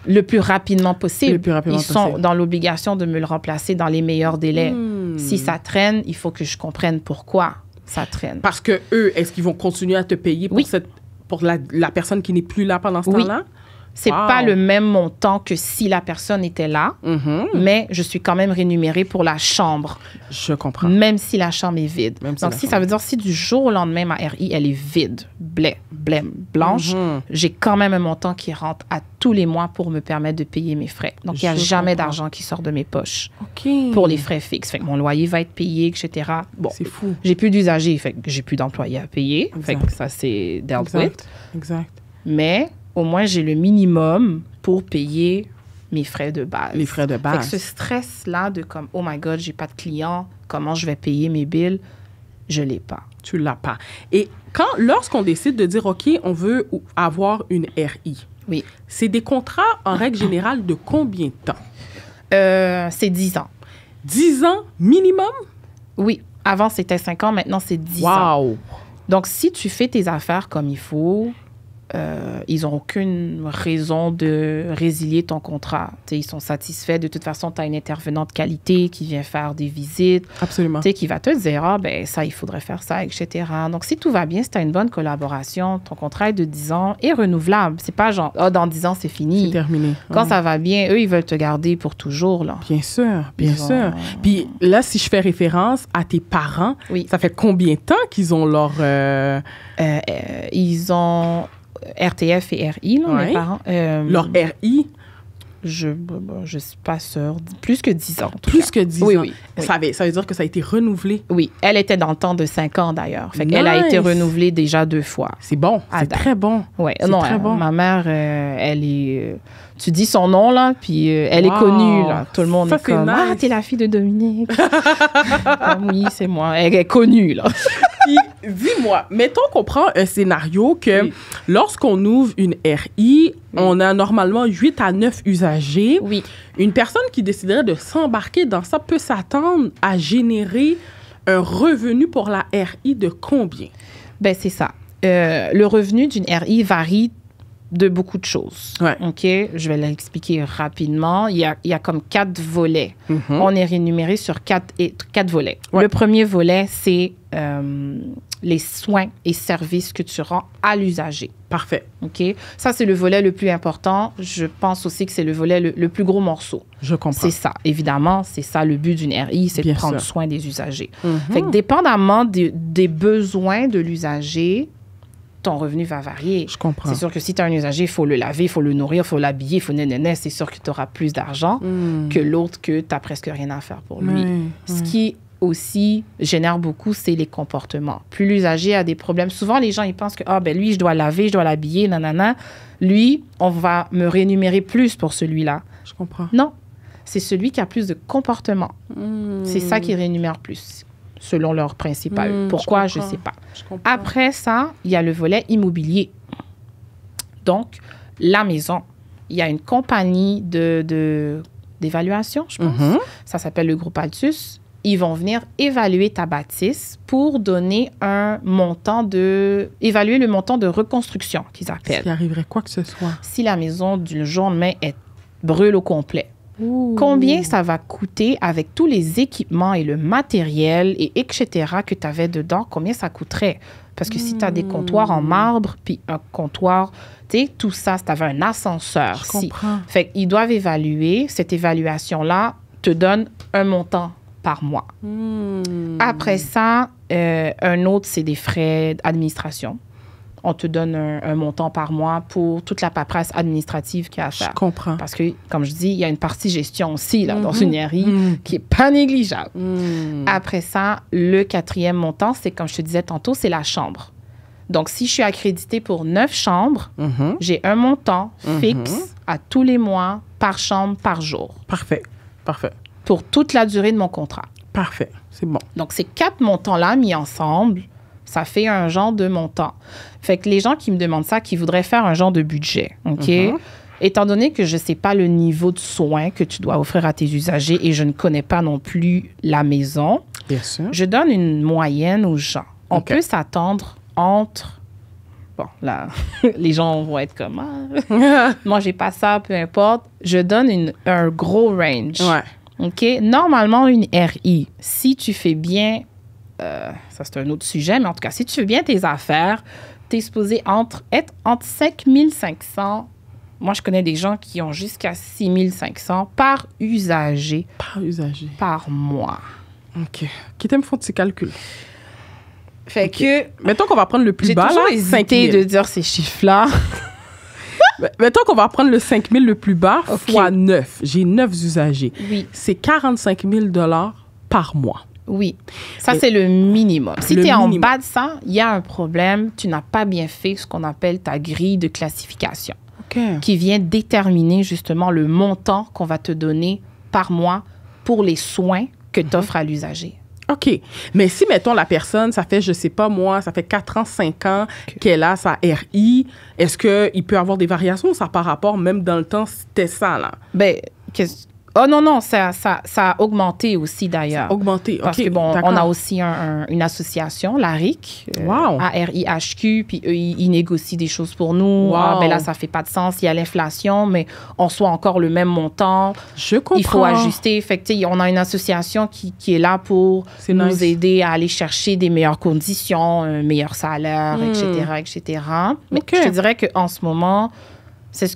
Le plus rapidement possible. Ils sont dans l'obligation de me le remplacer dans les meilleurs délais. Si ça traîne, il faut que je comprenne pourquoi ça traîne. Parce que eux, est-ce qu'ils vont continuer à te payer pour la personne qui n'est plus là pendant ce temps-là? C'est pas le même montant que si la personne était là, mais je suis quand même rémunérée pour la chambre. Je comprends. Même si la chambre est vide. Donc, ça veut dire si du jour au lendemain, ma RI, elle est vide, blanche, j'ai quand même un montant qui rentre à tous les mois pour me permettre de payer mes frais. Donc, il n'y a jamais d'argent qui sort de mes poches pour les frais fixes. Fait que mon loyer va être payé, etc. Bon, c'est fou. J'ai plus d'usagers, fait que j'ai plus d'employés à payer. Fait que ça, c'est dealt with. Mais au moins, j'ai le minimum pour payer mes frais de base. Les frais de base. Fait que ce stress-là de comme, oh my God, j'ai pas de clients, comment je vais payer mes bills, je l'ai pas. Tu l'as pas. Et lorsqu'on décide de dire, OK, on veut avoir une RI, c'est des contrats, en règle générale, de combien de temps? C'est 10 ans. 10 ans minimum? Oui. Avant, c'était 5 ans. Maintenant, c'est 10 ans. Donc, si tu fais tes affaires comme il faut, ils n'ont aucune raison de résilier ton contrat. T'sais, ils sont satisfaits. De toute façon, tu as une intervenante de qualité qui vient faire des visites. Absolument. Qui va te dire, ça, il faudrait faire ça, etc. Donc, si tout va bien, si tu as une bonne collaboration, ton contrat est de 10 ans et renouvelable. C'est pas genre, dans 10 ans, c'est fini. C'est terminé. Quand ça va bien, eux, ils veulent te garder pour toujours. Là. Bien sûr, bien sûr. Puis là, si je fais référence à tes parents, ça fait combien de temps qu'ils ont leur... ils ont... RTF et RI, là, mes parents. Leur RI? Je suis pas sûre. Plus que 10 ans. Plus que 10 ans? Oui. Ça veut dire que ça a été renouvelé? Oui. Elle était dans le temps de 5 ans, d'ailleurs. Fait qu'elle a été renouvelée déjà 2 fois. C'est bon. C'est très bon. Oui. Non, très bon. Ma mère, elle est... tu dis son nom, là, puis elle est connue, là. Tout le monde est comme, nice. Ah, t'es la fille de Dominique. Oui, c'est moi. Elle est connue, là. Puis, dis-moi, mettons qu'on prend un scénario que lorsqu'on ouvre une RI, on a normalement 8 à 9 usagers. Oui. Une personne qui déciderait de s'embarquer dans ça peut s'attendre à générer un revenu pour la RI de combien? Ben c'est ça. Le revenu d'une RI varie de beaucoup de choses. Ouais. OK? Je vais l'expliquer rapidement. Il y a comme 4 volets. On est rémunéré sur 4 volets. Ouais. Le premier volet, c'est les soins et services que tu rends à l'usager. Parfait. OK? Ça, c'est le volet le plus important. Je pense aussi que c'est le volet le plus gros morceau. Je comprends. C'est ça. Évidemment, c'est ça le but d'une RI, c'est Bien de prendre sûr. soin des usagers. Fait que dépendamment des besoins de l'usager, ton revenu va varier. Je comprends. C'est sûr que si tu as un usager, il faut le laver, il faut le nourrir, il faut l'habiller, il faut nénéné, c'est sûr que tu auras plus d'argent que l'autre que tu n'as presque rien à faire pour lui. Ce qui aussi génère beaucoup, c'est les comportements. Plus l'usager a des problèmes, souvent les gens ils pensent que lui, je dois laver, je dois l'habiller, nanana. Lui, on va me rémunérer plus pour celui-là. Je comprends. Non, c'est celui qui a plus de comportement. C'est ça qui rémunère plus, selon leur principal. Pourquoi, je ne sais pas. Je comprends. Après ça, il y a le volet immobilier. Donc, la maison. Il y a une compagnie d'évaluation, je pense. Ça s'appelle le groupe Altus. Ils vont venir évaluer ta bâtisse pour donner évaluer le montant de reconstruction qu'ils appellent. S'il arriverait quoi que ce soit. Si la maison du jour au lendemain brûle au complet. Combien ça va coûter avec tous les équipements et le matériel et etc. que tu avais dedans, combien ça coûterait? Parce que si tu as des comptoirs en marbre, puis un comptoir, tu sais, tout ça, si tu avais un ascenseur. Je comprends. Fait qu'ils doivent évaluer. Cette évaluation-là te donne un montant par mois. Après ça, un autre, c'est des frais d'administration. On te donne un montant par mois pour toute la paperasse administrative qu'il y a à faire. Je comprends. Parce que, comme je dis, il y a une partie gestion aussi là, dans une RI qui n'est pas négligeable. Après ça, le 4e montant, c'est, comme je te disais tantôt, c'est la chambre. Donc, si je suis accréditée pour 9 chambres, j'ai un montant fixe à tous les mois, par chambre, par jour. Parfait. Parfait. Pour toute la durée de mon contrat. Parfait. C'est bon. Donc, ces 4 montants-là mis ensemble, ça fait un genre de montant. Fait que les gens qui me demandent ça, qui voudraient faire un genre de budget, OK? Étant donné que je ne sais pas le niveau de soins que tu dois offrir à tes usagers et je ne connais pas non plus la maison, Bien sûr. je donne une moyenne aux gens. On OK. peut s'attendre entre... Bon, là, les gens vont être comme... moi, j'ai pas ça, peu importe. Je donne un gros range. Ouais. OK? Normalement, une RI, si tu fais bien... ça, c'est un autre sujet, mais en tout cas, si tu fais bien tes affaires, tu es supposé être entre 5 500... Moi, je connais des gens qui ont jusqu'à 6 500 par usager. Par usager. Par mois. OK. Qui t'aime font de ces calculs? Fait que... Mettons qu'on va prendre le plus J'ai bas, toujours là, hésité 5 000. de dire ces chiffres-là. Mettons qu'on va prendre le 5 000 le plus bas OK. fois 9. J'ai 9 usagers. Oui. C'est 45 000 $ par mois. Oui. Ça, Et- c'est le minimum. Si Le tu es en minimum. bas de ça, il y a un problème. Tu n'as pas bien fait ce qu'on appelle ta grille de classification, OK. qui vient déterminer justement le montant qu'on va te donner par mois pour les soins que tu offres à l'usager. OK. Mais si, mettons, la personne, ça fait, je sais pas moi, ça fait 4 ans, 5 ans qu'elle a sa RI, est-ce qu'il peut avoir des variations ou ça par rapport, même dans le temps, c'était ça, là? Ben, oh non, ça a augmenté aussi d'ailleurs. Augmenté. Parce OK, que, bon, d'accord. on a aussi une association, la RIC, Wow. ARIHQ, puis eux, ils négocient des choses pour nous. Wow. Ah, ben là, ça fait pas de sens, il y a l'inflation, mais on soit encore le même montant. Je comprends. Il faut ajuster. Fait que, tu sais, on a une association qui est là pour C'est nous nice. aider à aller chercher des meilleures conditions, un meilleur salaire, etc. Mais OK. je te dirais qu'en ce moment, c'est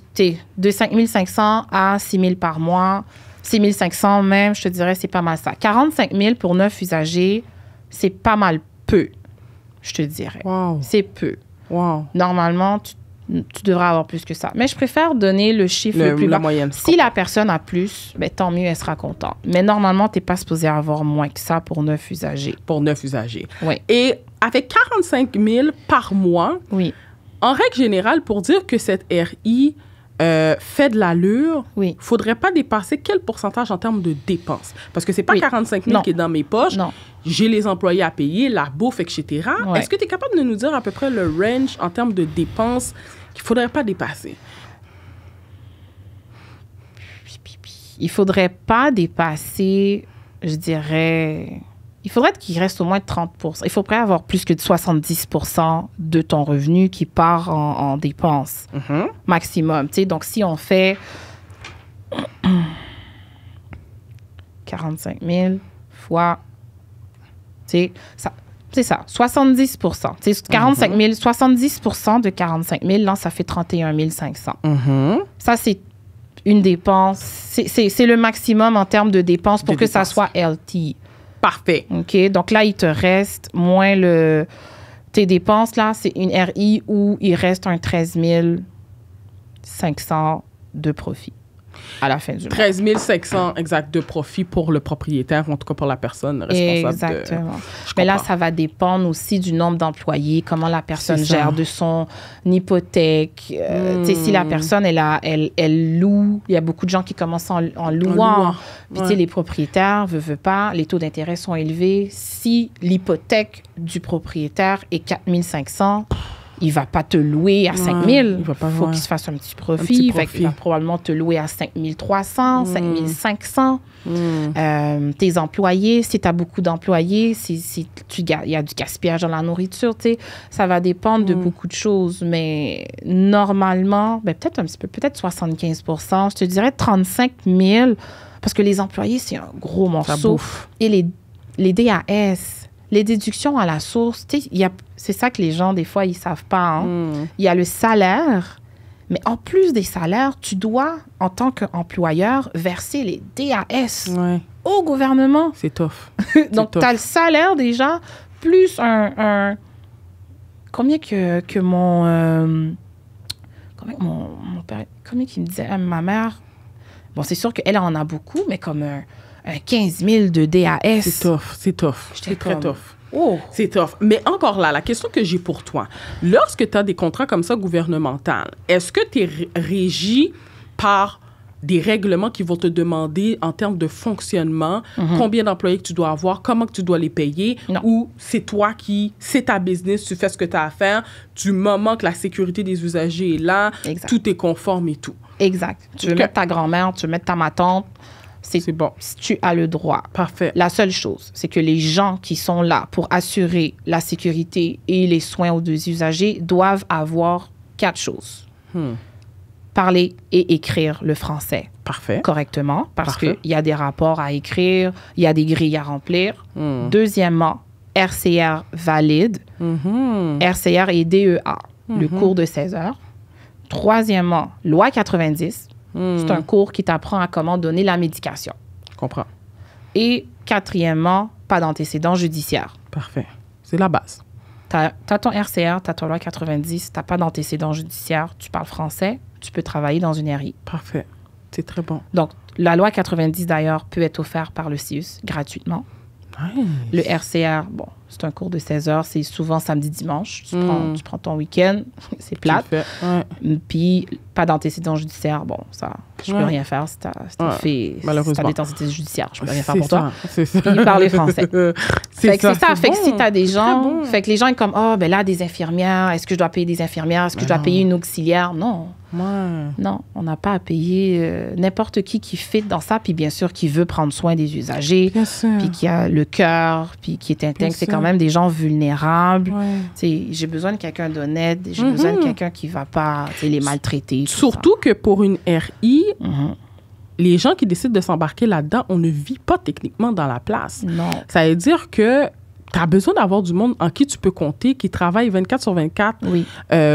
de 5 500 à 6 000 par mois. 6 500 même, je te dirais, c'est pas mal ça. 45 000 pour 9 usagers, c'est pas mal peu, je te dirais. Wow. C'est peu. Wow. Normalement, tu devrais avoir plus que ça. Mais je préfère donner le chiffre le plus la bas. moyenne. Si la personne a plus, ben, tant mieux, elle sera contente. Mais normalement, tu n'es pas supposé avoir moins que ça pour 9 usagers. Pour 9 usagers. Oui. Et avec 45 000 par mois, Oui. en règle générale, pour dire que cette RI fait de l'allure, Oui. faudrait pas dépasser quel pourcentage en termes de dépenses? Parce que c'est pas Oui. 45 000 Non. qui est dans mes poches. Non. J'ai les employés à payer, la bouffe, etc. Ouais. Est-ce que tu es capable de nous dire à peu près le range en termes de dépenses qu'il faudrait pas dépasser? Il faudrait pas dépasser, je dirais... Il faudrait qu'il reste au moins 30%. Il faudrait avoir plus que 70% de ton revenu qui part en dépenses maximum. Tu sais, donc, si on fait 45 000 fois... Tu sais, ça... C'est ça, 70%. Tu sais, 45 000, 70% de 45 000, là, ça fait 31 500. Ça, c'est une dépense. C'est le maximum en termes de dépenses pour que ça soit LT. Parfait. OK? Donc là, il te reste moins tes dépenses, là, c'est une RI où il reste un 13 500 de profit à la fin du mois. 13 500 exact de profit pour le propriétaire, ou en tout cas pour la personne responsable. Exactement. Mais là, ça va dépendre aussi du nombre d'employés, comment la personne gère de son hypothèque. Tu sais, si la personne, elle loue, il y a beaucoup de gens qui commencent en louant. Puis, tu sais, les propriétaires, veut pas, les taux d'intérêt sont élevés. Si l'hypothèque du propriétaire est 4 500, il va pas te louer à 5 000. Il faut qu'il se fasse un petit profit. Fait qu'il va probablement te louer à 5 300, 5 500. Tes employés, si tu as beaucoup d'employés, il y a du gaspillage dans la nourriture, tu sais, ça va dépendre de beaucoup de choses. Mais normalement, peut-être un petit peu, peut-être 75 %, je te dirais 35 000, parce que les employés, c'est un gros morceau. Et les DAS, les déductions à la source, tu sais, c'est ça que les gens, des fois, ils savent pas. Il y a le salaire, mais en plus des salaires, tu dois, en tant qu'employeur, verser les DAS au gouvernement. C'est tough. Donc, tu as le salaire déjà, plus un combien que mon père, combien qu'il me disait, ma mère, bon, c'est sûr qu'elle en a beaucoup, mais comme un 15 000 de DAS. C'est tough. C'est très tough. Oh. C'est tough. Mais encore là, la question que j'ai pour toi, lorsque tu as des contrats comme ça gouvernementaux, est-ce que tu es régi par des règlements qui vont te demander en termes de fonctionnement, combien d'employés que tu dois avoir, comment que tu dois les payer, ou c'est toi c'est ta business, tu fais ce que tu as à faire, du moment que la sécurité des usagers est là, tout est conforme et tout. Exact. Tu veux mettre ta grand-mère, tu veux mettre ta tante, c'est bon. Si tu as le droit. Parfait. La seule chose, c'est que les gens qui sont là pour assurer la sécurité et les soins aux deux usagers doivent avoir 4 choses. Parler et écrire le français correctement, parce qu'il y a des rapports à écrire, il y a des grilles à remplir. Deuxièmement, RCR valide. RCR et DEA, le cours de 16 heures. Troisièmement, loi 90. C'est un cours qui t'apprend à comment donner la médication. Je comprends. Et quatrièmement, pas d'antécédents judiciaires. Parfait. C'est la base. Tu as ton RCR, tu as ton loi 90, tu n'as pas d'antécédents judiciaires, tu parles français, tu peux travailler dans une RI. Parfait. C'est très bon. Donc, la loi 90, d'ailleurs, peut être offerte par le CIUS gratuitement. Nice. Le RCR, bon, c'est un cours de 16 heures, c'est souvent samedi-dimanche. Tu prends ton week-end, c'est plate. Puis, pas d'antécédents judiciaires, bon, ça, je peux rien faire si t'as fait... Malheureusement. Si t'as des antécédents judiciaires, je peux rien faire pour toi. C'est ça. Puis, parler français. C'est ça. Fait que si t'as des gens... Fait que les gens, ils sont comme, ben là, des infirmières, est-ce que je dois payer des infirmières? Est-ce que je dois payer une auxiliaire? Non. Non, on n'a pas à payer n'importe qui fit dans ça, puis bien sûr, qui veut prendre soin des usagers, puis qui a le cœur, puis qui est intègre. C'est quand même des gens vulnérables. J'ai besoin de quelqu'un d'honnête, j'ai besoin de quelqu'un qui ne va pas les maltraiter. Surtout que pour une RI, les gens qui décident de s'embarquer là-dedans, on ne vit pas techniquement dans la place. Non. Ça veut dire que tu as besoin d'avoir du monde en qui tu peux compter, qui travaille 24 sur 24,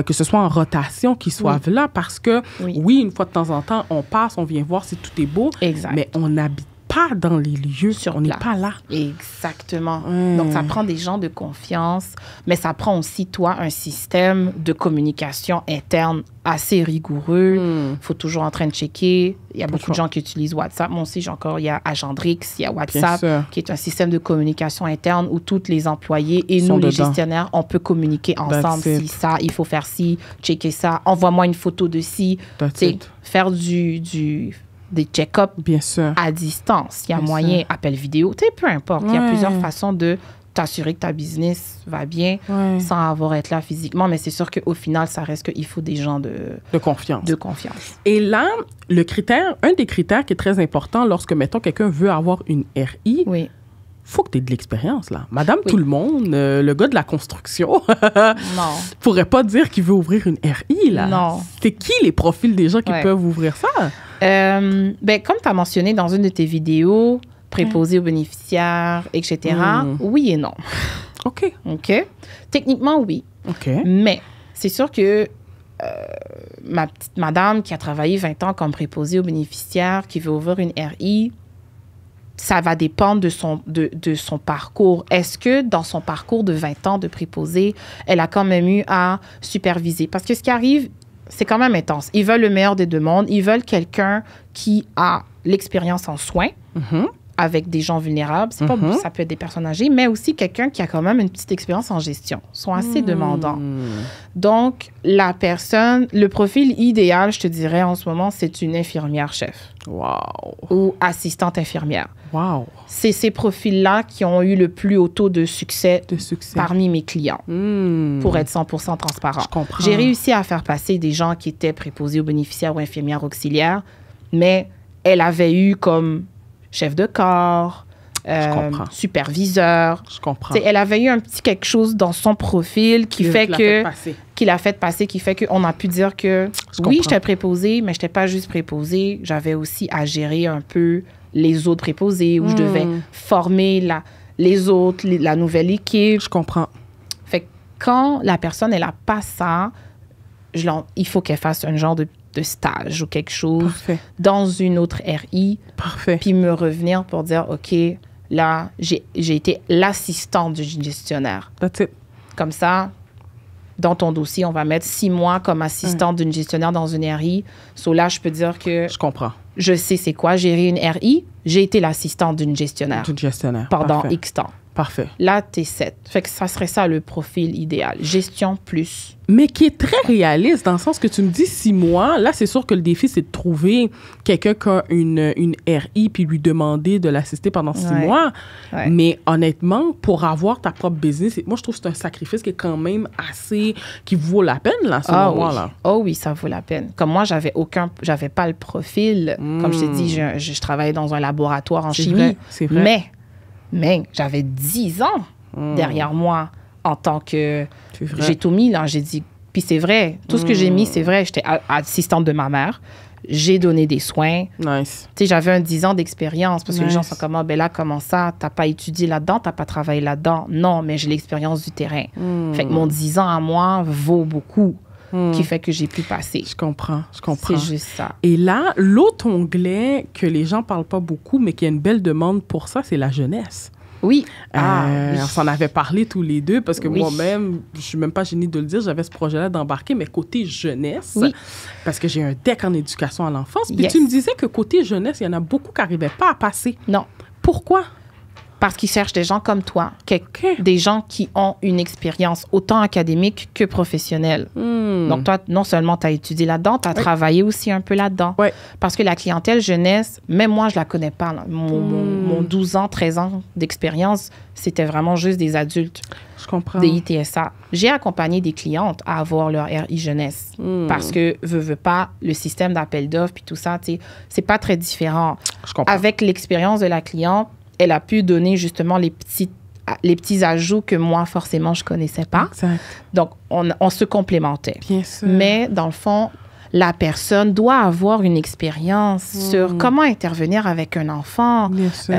que ce soit en rotation, qui soient là, parce que, oui, une fois de temps en temps, on passe, on vient voir si tout est beau, mais on n'habite pas dans les lieux, on n'est place. pas là. Exactement. Donc, ça prend des gens de confiance, mais ça prend aussi, toi, un système de communication interne assez rigoureux. Il faut toujours en train de checker. Il y a beaucoup de gens qui utilisent WhatsApp. Moi aussi, il y a Agendrix, il y a WhatsApp, qui est un système de communication interne où tous les employés et nous, les gestionnaires, on peut communiquer ensemble. Si ça, il faut faire ci, checker ça, envoie-moi une photo de ci. Faire des check-ups à distance. Il y a moyen, appel vidéo, peu importe. Il y a plusieurs façons de t'assurer que ta business va bien sans avoir à être là physiquement. Mais c'est sûr qu'au final, ça reste qu'il faut des gens de confiance. Et là, un des critères qui est très important lorsque, mettons, quelqu'un veut avoir une RI, faut que tu aies de l'expérience, là. Madame tout le monde, le gars de la construction, non, pourrait pas dire qu'il veut ouvrir une RI, là. Non. C'est qui les profils des gens qui peuvent ouvrir ça? Comme tu as mentionné dans une de tes vidéos, préposé aux bénéficiaires, etc., oui et non. OK. Techniquement, oui. Mais c'est sûr que ma petite madame qui a travaillé 20 ans comme préposée aux bénéficiaires, qui veut ouvrir une RI, ça va dépendre de son parcours. Est-ce que dans son parcours de 20 ans de préposé, elle a quand même eu à superviser? Parce que ce qui arrive, c'est quand même intense. Ils veulent le meilleur des deux mondes. Ils veulent quelqu'un qui a l'expérience en soins avec des gens vulnérables. C'est pas, ça peut être des personnes âgées, mais aussi quelqu'un qui a quand même une petite expérience en gestion. Ils sont assez demandants. Donc, le profil idéal, je te dirais en ce moment, c'est une infirmière-chef. Wow. Ou assistante infirmière. Wow. C'est ces profils-là qui ont eu le plus haut taux de succès parmi mes clients, pour être 100% transparent. Je comprends. J'ai réussi à faire passer des gens qui étaient préposés aux bénéficiaires ou infirmières auxiliaires, mais elle avait eu comme chef de corps, superviseur. Je comprends. Elle avait eu un petit quelque chose dans son profil qui l'a fait passer, qui fait qu'on a pu dire que j'étais préposée, mais je n'étais pas juste préposée. J'avais aussi à gérer un peu les autres préposés, où je devais former les autres, la nouvelle équipe. Je comprends. Fait que quand la personne, elle n'a pas ça, il faut qu'elle fasse un genre de stage ou quelque chose dans une autre RI. Parfait. Puis me revenir pour dire, OK, là, j'ai été l'assistante du gestionnaire. That's it. Comme ça, dans ton dossier, on va mettre 6 mois comme assistante d'une gestionnaire dans une RI. Là, je peux dire que... Je comprends. Je sais c'est quoi gérer une RI. J'ai été l'assistante d'une gestionnaire. Pendant X temps. Parfait. Là, t'es 7. Fait que ça serait ça le profil idéal. Gestion plus. Mais qui est très réaliste dans le sens que tu me dis 6 mois. Là, c'est sûr que le défi, c'est de trouver quelqu'un qui a une RI puis lui demander de l'assister pendant 6 mois. Ouais. Mais honnêtement, pour avoir ta propre business, moi, je trouve que c'est un sacrifice qui est quand même assez... qui vaut la peine, là, ce moment-là. Oh oui, ça vaut la peine. Comme moi, j'avais pas le profil. Comme je t'ai dit, je travaillais dans un laboratoire en chimie. C'est vrai. Mais j'avais 10 ans derrière moi en tant que... J'ai tout mis, là. J'ai dit... Puis c'est vrai. Tout ce que j'ai mis, c'est vrai. J'étais assistante de ma mère. J'ai donné des soins. Nice. Tu sais, j'avais 10 ans d'expérience parce que les gens sont comme, ben là, comment ça? T'as pas étudié là-dedans? T'as pas travaillé là-dedans? Non, mais j'ai l'expérience du terrain. Fait que mon 10 ans à moi vaut beaucoup. Qui fait que j'ai pu passer. Je comprends. C'est juste ça. Et là, l'autre onglet que les gens parlent pas beaucoup, mais qui a une belle demande pour ça, c'est la jeunesse. Oui. On s'en avait parlé tous les deux parce que moi-même, je suis même pas gênée de le dire, j'avais ce projet-là d'embarquer, mais côté jeunesse, parce que j'ai un DEC en éducation à l'enfance. Puis tu me disais que côté jeunesse, il y en a beaucoup qui n'arrivaient pas à passer. Non. Pourquoi? Parce qu'ils cherchent des gens comme toi, des gens qui ont une expérience autant académique que professionnelle. Donc, toi, non seulement tu as étudié là-dedans, tu as travaillé aussi un peu là-dedans. Parce que la clientèle jeunesse, même moi, je la connais pas. Là. Mon 12 ans, 13 ans d'expérience, c'était vraiment juste des adultes. Je comprends. Des ITSA. J'ai accompagné des clientes à avoir leur RI jeunesse. Parce que, veux pas, le système d'appel d'offres puis tout ça, c'est pas très différent. Je comprends. Avec l'expérience de la cliente, elle a pu donner justement les petits ajouts que moi, forcément, je connaissais pas. Exact. Donc, on se complémentait. Bien sûr. Mais dans le fond, la personne doit avoir une expérience sur comment intervenir avec un enfant. Bien sûr.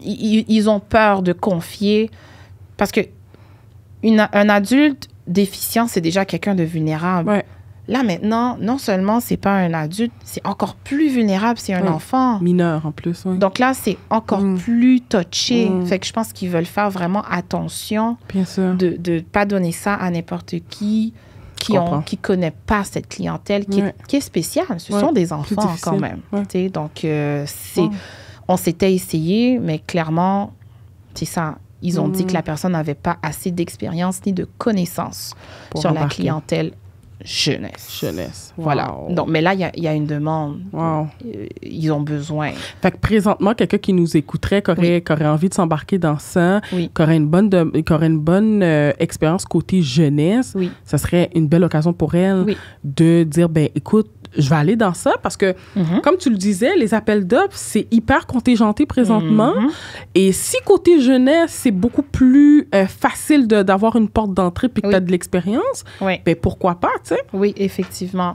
Ils ont peur de confier parce que un adulte déficient, c'est déjà quelqu'un de vulnérable. Ouais. Là, maintenant, non seulement c'est pas un adulte, c'est encore plus vulnérable, c'est un enfant. Mineur, en plus, oui. Donc là, c'est encore plus touché. Fait que je pense qu'ils veulent faire vraiment attention Bien sûr. de ne pas donner ça à n'importe qui connaît pas cette clientèle qui est spéciale. Ce sont des enfants quand même. Ouais. Donc, on s'était essayé, mais clairement, c'est ça. Ils ont dit que la personne n'avait pas assez d'expérience ni de connaissances sur la clientèle jeunesse. Voilà. Donc, mais là, il y a une demande. Wow. Ils ont besoin. Fait que présentement, quelqu'un qui nous écouterait, qui aurait envie de s'embarquer dans ça, qui aurait une bonne expérience côté jeunesse, ça serait une belle occasion pour elle de dire, ben écoute, je vais aller dans ça parce que, comme tu le disais, les appels d'offres, c'est hyper contingenté présentement. Et si côté jeunesse, c'est beaucoup plus facile d'avoir une porte d'entrée puis que tu as de l'expérience, ben pourquoi pas, tu sais? Oui, effectivement.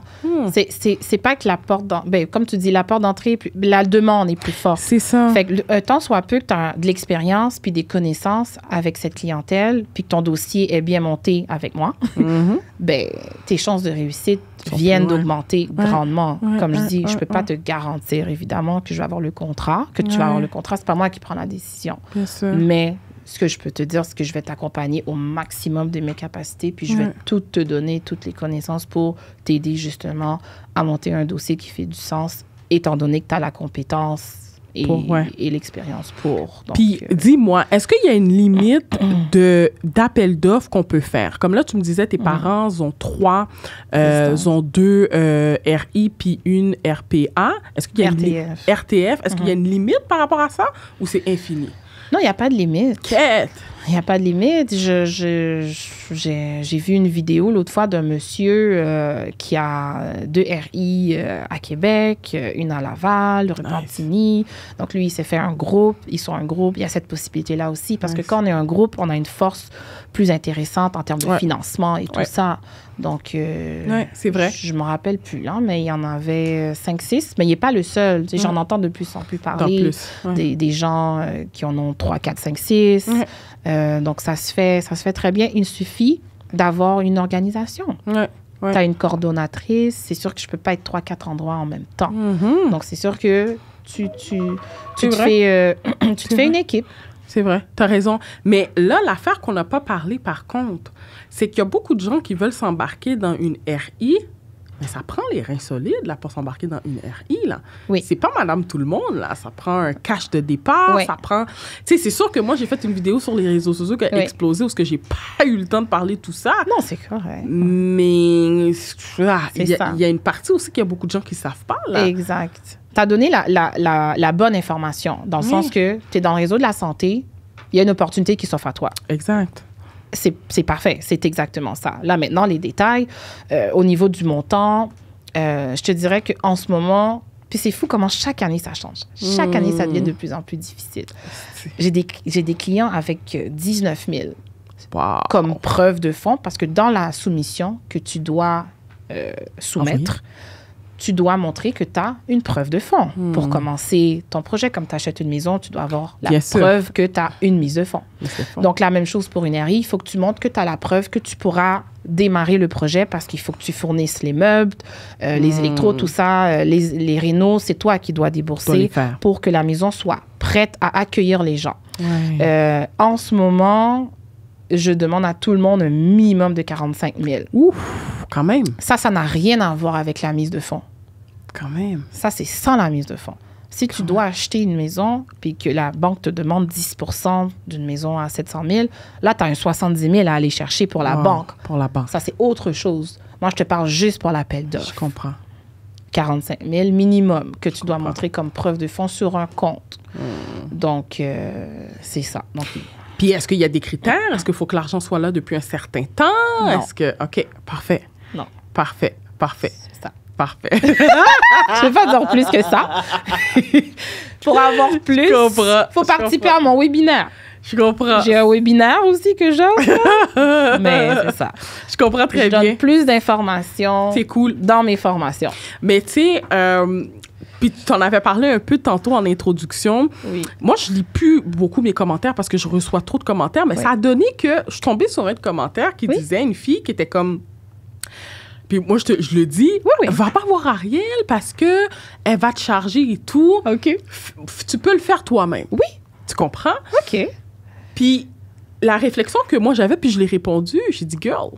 C'est pas que la porte d'entrée... Ben, comme tu dis, la porte d'entrée, la demande est plus forte. C'est ça. Fait que tant soit peu que tu as de l'expérience puis des connaissances avec cette clientèle puis que ton dossier est bien monté avec moi, ben tes chances de réussite viennent d'augmenter grandement. Comme je dis, je peux pas te garantir, évidemment, que je vais avoir le contrat, que tu vas avoir le contrat. C'est pas moi qui prends la décision. Bien sûr. Mais ce que je peux te dire, c'est que je vais t'accompagner au maximum de mes capacités, puis je vais tout te donner, toutes les connaissances pour t'aider justement à monter un dossier qui fait du sens, étant donné que tu as la compétence et l'expérience pour. Donc, puis, dis-moi, est-ce qu'il y a une limite d'appel d'offres qu'on peut faire? Comme là, tu me disais, tes parents ont 3, ont 2 RI puis une RPA. Est-ce qu'il y a RTF. Est-ce qu'il y a une limite par rapport à ça ou c'est infini? Non, il n'y a pas de limite. Quête! Il n'y a pas de limite. J'ai vu une vidéo l'autre fois d'un monsieur qui a 2 RI à Québec, une à Laval, le Repentigny. Donc, lui, il s'est fait un groupe. Ils sont un groupe. Il y a cette possibilité-là aussi. Parce que quand on est un groupe, on a une force plus intéressante en termes de financement et tout ça. Donc, c'est vrai. Je ne me rappelle plus, hein, mais il y en avait 5-6. Mais il n'est pas le seul. J'en entends de plus en plus parler. Des gens qui en ont 3, 4, 5, 6. Donc, ça se fait très bien. Il suffit d'avoir une organisation. Tu as une coordonnatrice. C'est sûr que je ne peux pas être 3-4 endroits en même temps. Donc, c'est sûr que tu te fais une équipe. C'est vrai, tu as raison. Mais là, l'affaire qu'on n'a pas parlé, par contre, c'est qu'il y a beaucoup de gens qui veulent s'embarquer dans une RI, mais ça prend les reins solides là, pour s'embarquer dans une RI. Là. C'est pas madame tout le monde. Là. Ça prend un cash de départ. Ça prend... Tu sais, c'est sûr que moi, j'ai fait une vidéo sur les réseaux sociaux qui a explosé parce que j'ai pas eu le temps de parler de tout ça. Non, c'est correct. Mais il y a une partie aussi qu'il y a beaucoup de gens qui savent pas. Là. Exact. Tu as donné la bonne information, dans le sens que tu es dans le réseau de la santé, il y a une opportunité qui s'offre à toi. Exact. C'est parfait, c'est exactement ça. Là, maintenant, les détails, au niveau du montant, je te dirais qu'en ce moment, puis c'est fou comment chaque année, ça change. Chaque année, ça devient de plus en plus difficile. J'ai des clients avec 19 000 comme preuve de fonds, parce que dans la soumission que tu dois soumettre, tu dois montrer que tu as une preuve de fonds pour commencer ton projet. Comme tu achètes une maison, tu dois avoir la preuve que tu as une mise de fonds. Donc, la même chose pour une RI. Il faut que tu montres que tu as la preuve que tu pourras démarrer le projet parce qu'il faut que tu fournisses les meubles, les électros, tout ça, les rénos. C'est toi qui dois débourser pour que la maison soit prête à accueillir les gens. En ce moment, je demande à tout le monde un minimum de 45 000. Ouf, quand même. Ça n'a rien à voir avec la mise de fonds. Quand même. Ça, c'est sans la mise de fonds. Si tu dois acheter une maison puis que la banque te demande 10 % d'une maison à 700 000, là, tu as un 70 000 à aller chercher pour la banque. Pour la banque. Ça, c'est autre chose. Moi, je te parle juste pour l'appel d'offres. Je comprends. 45 000 minimum que tu dois montrer comme preuve de fonds sur un compte. Donc, c'est ça. Donc, puis, est-ce qu'il y a des critères? Est-ce qu'il faut que l'argent soit là depuis un certain temps? Non. Est-ce que... OK, parfait. Non. Parfait. C'est ça. Parfait. Je ne vais pas dire plus que ça. Pour avoir plus, il faut participer à mon webinaire. Je comprends. J'ai un webinaire aussi que j'offre. Mais c'est ça. Je comprends très bien. Je donne plus d'informations dans mes formations. Mais tu sais... Puis tu en avais parlé un peu tantôt en introduction. Oui. Moi, je lis plus beaucoup mes commentaires parce que je reçois trop de commentaires, mais ça a donné que je suis tombée sur un commentaire qui disait une fille qui était comme... Puis moi, je le dis, Oui. va pas voir Ariel parce que elle va te charger et tout. OK. Tu peux le faire toi-même. Oui. Tu comprends? OK. Puis la réflexion que moi j'avais, puis je l'ai répondu, j'ai dit, girl,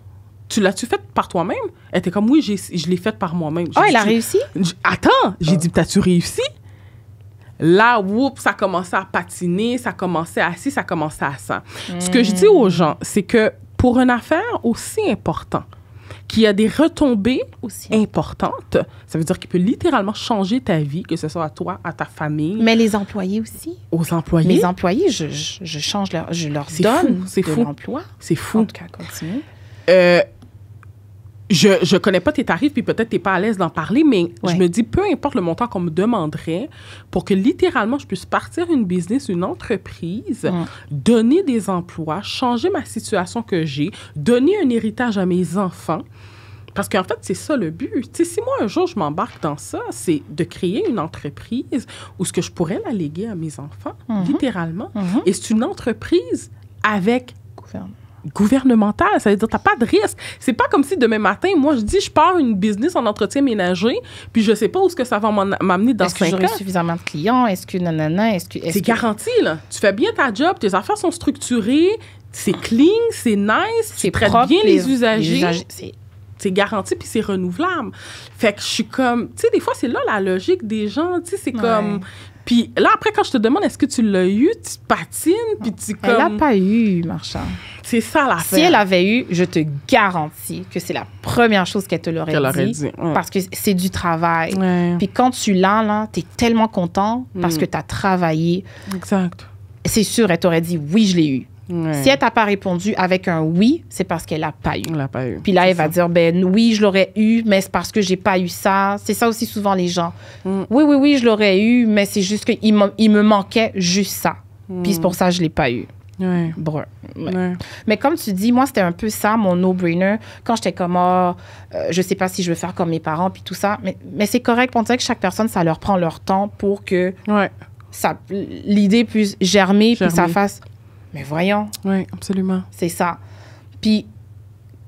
tu l'as-tu faite par toi-même? Elle était comme, oui, je l'ai faite par moi-même. Oh, elle a réussi? Attends, j'ai dit, t'as-tu réussi? Là, whoop, ça commençait à patiner, ça commençait à ci, ça commençait à ça. Ce que je dis aux gens, c'est que pour une affaire aussi importante, qui a des retombées Aussi importantes, ça veut dire qu'il peut littéralement changer ta vie, que ce soit à toi, à ta famille, Mais les employés aussi. aux employés. Mes employés, je change je leur C'est donne fou, c'est de fou. l'emploi. C'est En fou. tout cas, continue. Je connais pas tes tarifs, puis peut-être t'es pas à l'aise d'en parler, mais Ouais. je me dis, peu importe le montant qu'on me demanderait, pour que littéralement je puisse partir une business, une entreprise, donner des emplois, changer ma situation que j'ai, donner un héritage à mes enfants. Parce qu'en fait, c'est ça le but. Tu sais, si moi, un jour, je m'embarque dans ça, c'est de créer une entreprise où ce que je pourrais la léguer à mes enfants, littéralement. Et c'est une entreprise avec gouvernementale. Ça veut dire, t'as pas de risque. C'est pas comme si demain matin, moi, je dis, je pars une business en entretien ménager, puis je sais pas où ce que ça va m'amener dans Est-ce que 5 j'aurai ans. suffisamment de clients? Est-ce que nanana? C'est garanti, là. Tu fais bien ta job, tes affaires sont structurées, c'est clean, c'est nice, tu traites propre, bien les usagers. C'est C'est garanti, puis c'est renouvelable. Fait que je suis comme... Tu sais, des fois, c'est là la logique des gens. Tu sais, c'est comme... Puis là, après, quand je te demande est-ce que tu l'as eu, tu patines, puis tu comme... Elle n'a pas eu, Marchand. C'est ça l'affaire. Si elle avait eu, je te garantis que c'est la première chose qu'elle te l'aurait dit. Parce que c'est du travail. Ouais. Puis quand tu l'as, là, t'es tellement content parce que tu as travaillé. Exact. C'est sûr, elle t'aurait dit oui, je l'ai eu. Ouais. Si elle t'a pas répondu avec un oui, c'est parce qu'elle l'a pas eu. On l'a pas eu. Puis là, C'est elle va ça. dire, ben oui, je l'aurais eu, mais c'est parce que j'ai pas eu ça. C'est ça aussi souvent les gens. Oui, je l'aurais eu, mais c'est juste qu'il me manquait juste ça. Puis c'est pour ça que je l'ai pas eu. Ouais. Brr. Ouais. Ouais. Mais comme tu dis, moi, c'était un peu ça, mon no-brainer. Quand j'étais comme, je sais pas si je veux faire comme mes parents, puis tout ça. Mais c'est correct. On dirait que chaque personne, ça leur prend leur temps pour que Ouais. l'idée puisse germer, puis ça fasse... Mais voyons, Ouais, absolument. c'est ça. Puis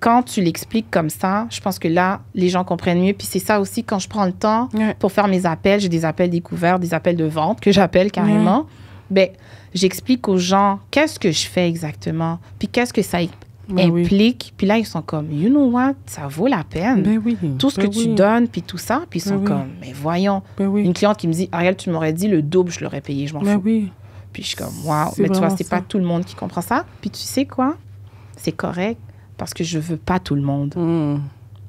quand tu l'expliques comme ça, je pense que là, les gens comprennent mieux. Puis c'est ça aussi, quand je prends le temps pour faire mes appels, j'ai des appels découverts, des appels de vente que j'appelle carrément. Ben, j'explique aux gens qu'est-ce que je fais exactement, puis qu'est-ce que ça implique. Puis là, ils sont comme, you know what, ça vaut la peine. Ben oui. Tout ce que tu donnes, puis tout ça. Puis ils sont comme, mais voyons. Ben oui. Une cliente qui me dit, Ariel, tu m'aurais dit le double, je l'aurais payé, je m'en Ben fous. oui. Puis je suis comme, wow. C'est Mais tu vois, vraiment c'est ça. pas tout le monde qui comprend ça. Puis tu sais quoi? C'est correct parce que je veux pas tout le monde.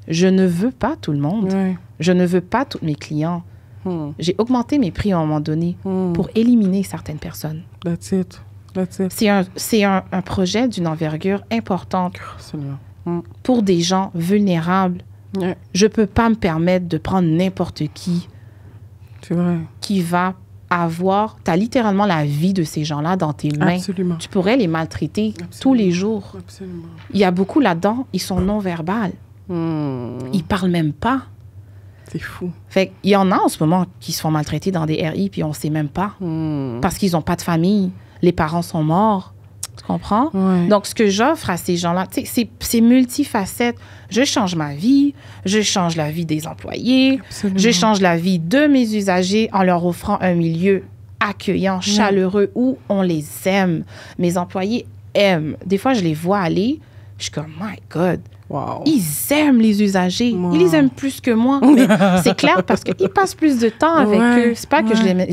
Je ne veux pas tout le monde. Ouais. Je ne veux pas tous mes clients. J'ai augmenté mes prix à un moment donné pour éliminer certaines personnes. That's it. That's it. C'est un projet d'une envergure importante Absolument. pour des gens vulnérables. Ouais. Je peux pas me permettre de prendre n'importe C'est vrai. qui va avoir... Tu as littéralement la vie de ces gens-là dans tes mains. Absolument. Tu pourrais les maltraiter tous les jours. Absolument. Il y a beaucoup là-dedans, ils sont non-verbales. Ils parlent même pas. C'est fou. Fait qu'il y en a en ce moment qui se font maltraiter dans des RI puis on sait même pas. Parce qu'ils n'ont pas de famille. Les parents sont morts. Tu comprends? Ouais. Donc, ce que j'offre à ces gens-là, tu sais, c'est multifacette. Je change ma vie, je change la vie des employés, Absolument. je change la vie de mes usagers en leur offrant un milieu accueillant, chaleureux, où on les aime. Mes employés aiment. Des fois, je les vois aller, je suis comme, my God, Wow. ils aiment les usagers. Wow. Ils les aiment plus que moi. Mais c'est clair parce qu'ils passent plus de temps avec eux. C'est pas que je les mets...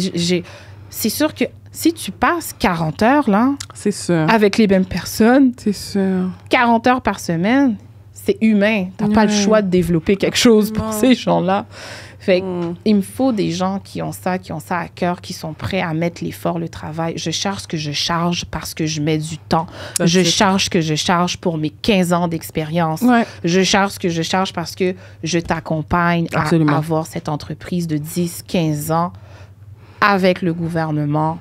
C'est sûr que si tu passes 40 heures, là, C'est sûr. avec les mêmes personnes, C'est sûr. 40 heures par semaine, c'est humain. T'as pas le choix de développer quelque chose pour ces gens-là. Fait il me faut des gens qui ont ça à cœur, qui sont prêts à mettre l'effort, le travail. Je charge ce que je charge parce que je mets du temps. Je charge ce que je charge pour mes 15 ans d'expérience. Ouais. Je charge ce que je charge parce que je t'accompagne à Absolument. avoir cette entreprise de 10, 15 ans avec le gouvernement,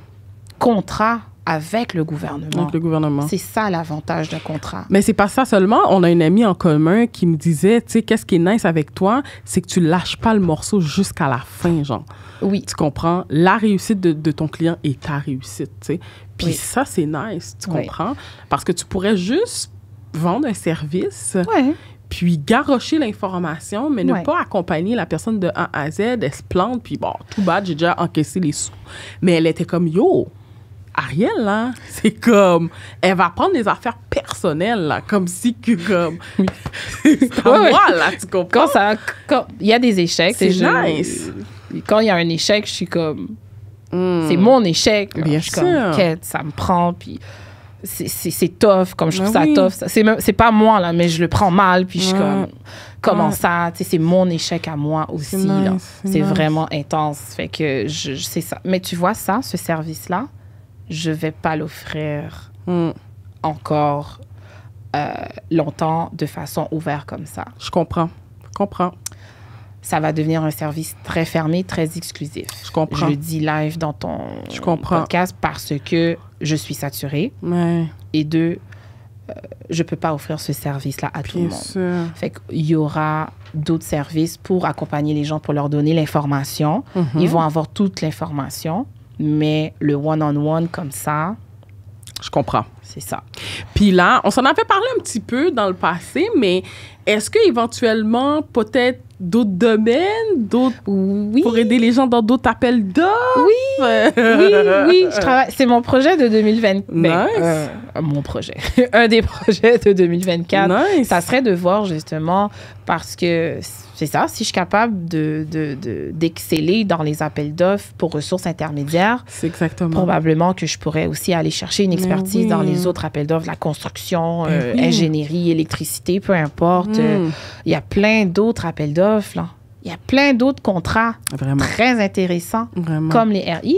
contrat avec le gouvernement. Avec le gouvernement. C'est ça l'avantage d'un contrat. Mais c'est pas ça seulement. On a une amie en commun qui me disait, tu sais, qu'est-ce qui est nice avec toi, c'est que tu lâches pas le morceau jusqu'à la fin, genre. Oui. Tu comprends? La réussite de ton client est ta réussite, tu sais. Puis ça, c'est nice, tu comprends? Parce que tu pourrais juste vendre un service, Ouais. puis garrocher l'information, mais ne pas accompagner la personne de A à Z. Elle se plante, puis bon, tout bad, j'ai déjà encaissé les sous. Mais elle était comme, yo, Ariel, là, c'est comme, elle va prendre des affaires personnelles, là, comme si que, comme, c'est à moi, là, tu comprends? Quand il y a des échecs, c'est nice. Quand il y a un échec, je suis comme, c'est mon échec. Bien je suis sûr. comme, quête, ça me prend, puis c'est tough, comme je trouve ça tough. C'est pas moi, là, mais je le prends mal, puis je suis comme, comment ça? Tu sais, c'est mon échec à moi aussi, là. C'est vraiment intense. Fait que c'est ça. Mais tu vois, ça, ce service-là, je vais pas l'offrir encore longtemps de façon ouverte comme ça. Je comprends. Ça va devenir un service très fermé, très exclusif. Je comprends. Je le dis live dans ton podcast parce que je suis saturée. Ouais. Et deux, je peux pas offrir ce service-là à tout le monde. Sûr. Fait qu'il y aura d'autres services pour accompagner les gens, pour leur donner l'information. Ils vont avoir toute l'information, mais le one-on-one comme ça... Je comprends. C'est ça. Puis là, on s'en avait parlé un petit peu dans le passé, mais est-ce qu'éventuellement, peut-être d'autres domaines, pour aider les gens dans d'autres appels d'offres? Oui, je travaille. C'est mon projet de 2024. Nice. Mon projet. Un des projets de 2024. Nice. Ça serait de voir justement, parce que c'est ça, si je suis capable d'exceller dans les appels d'offres pour ressources intermédiaires, c'est exactement. Probablement que je pourrais aussi aller chercher une expertise dans les autres appels d'offres, la construction, ingénierie, électricité, peu importe. Il y a plein d'autres appels d'offres, là. Il y a plein d'autres contrats très intéressants, comme les RI,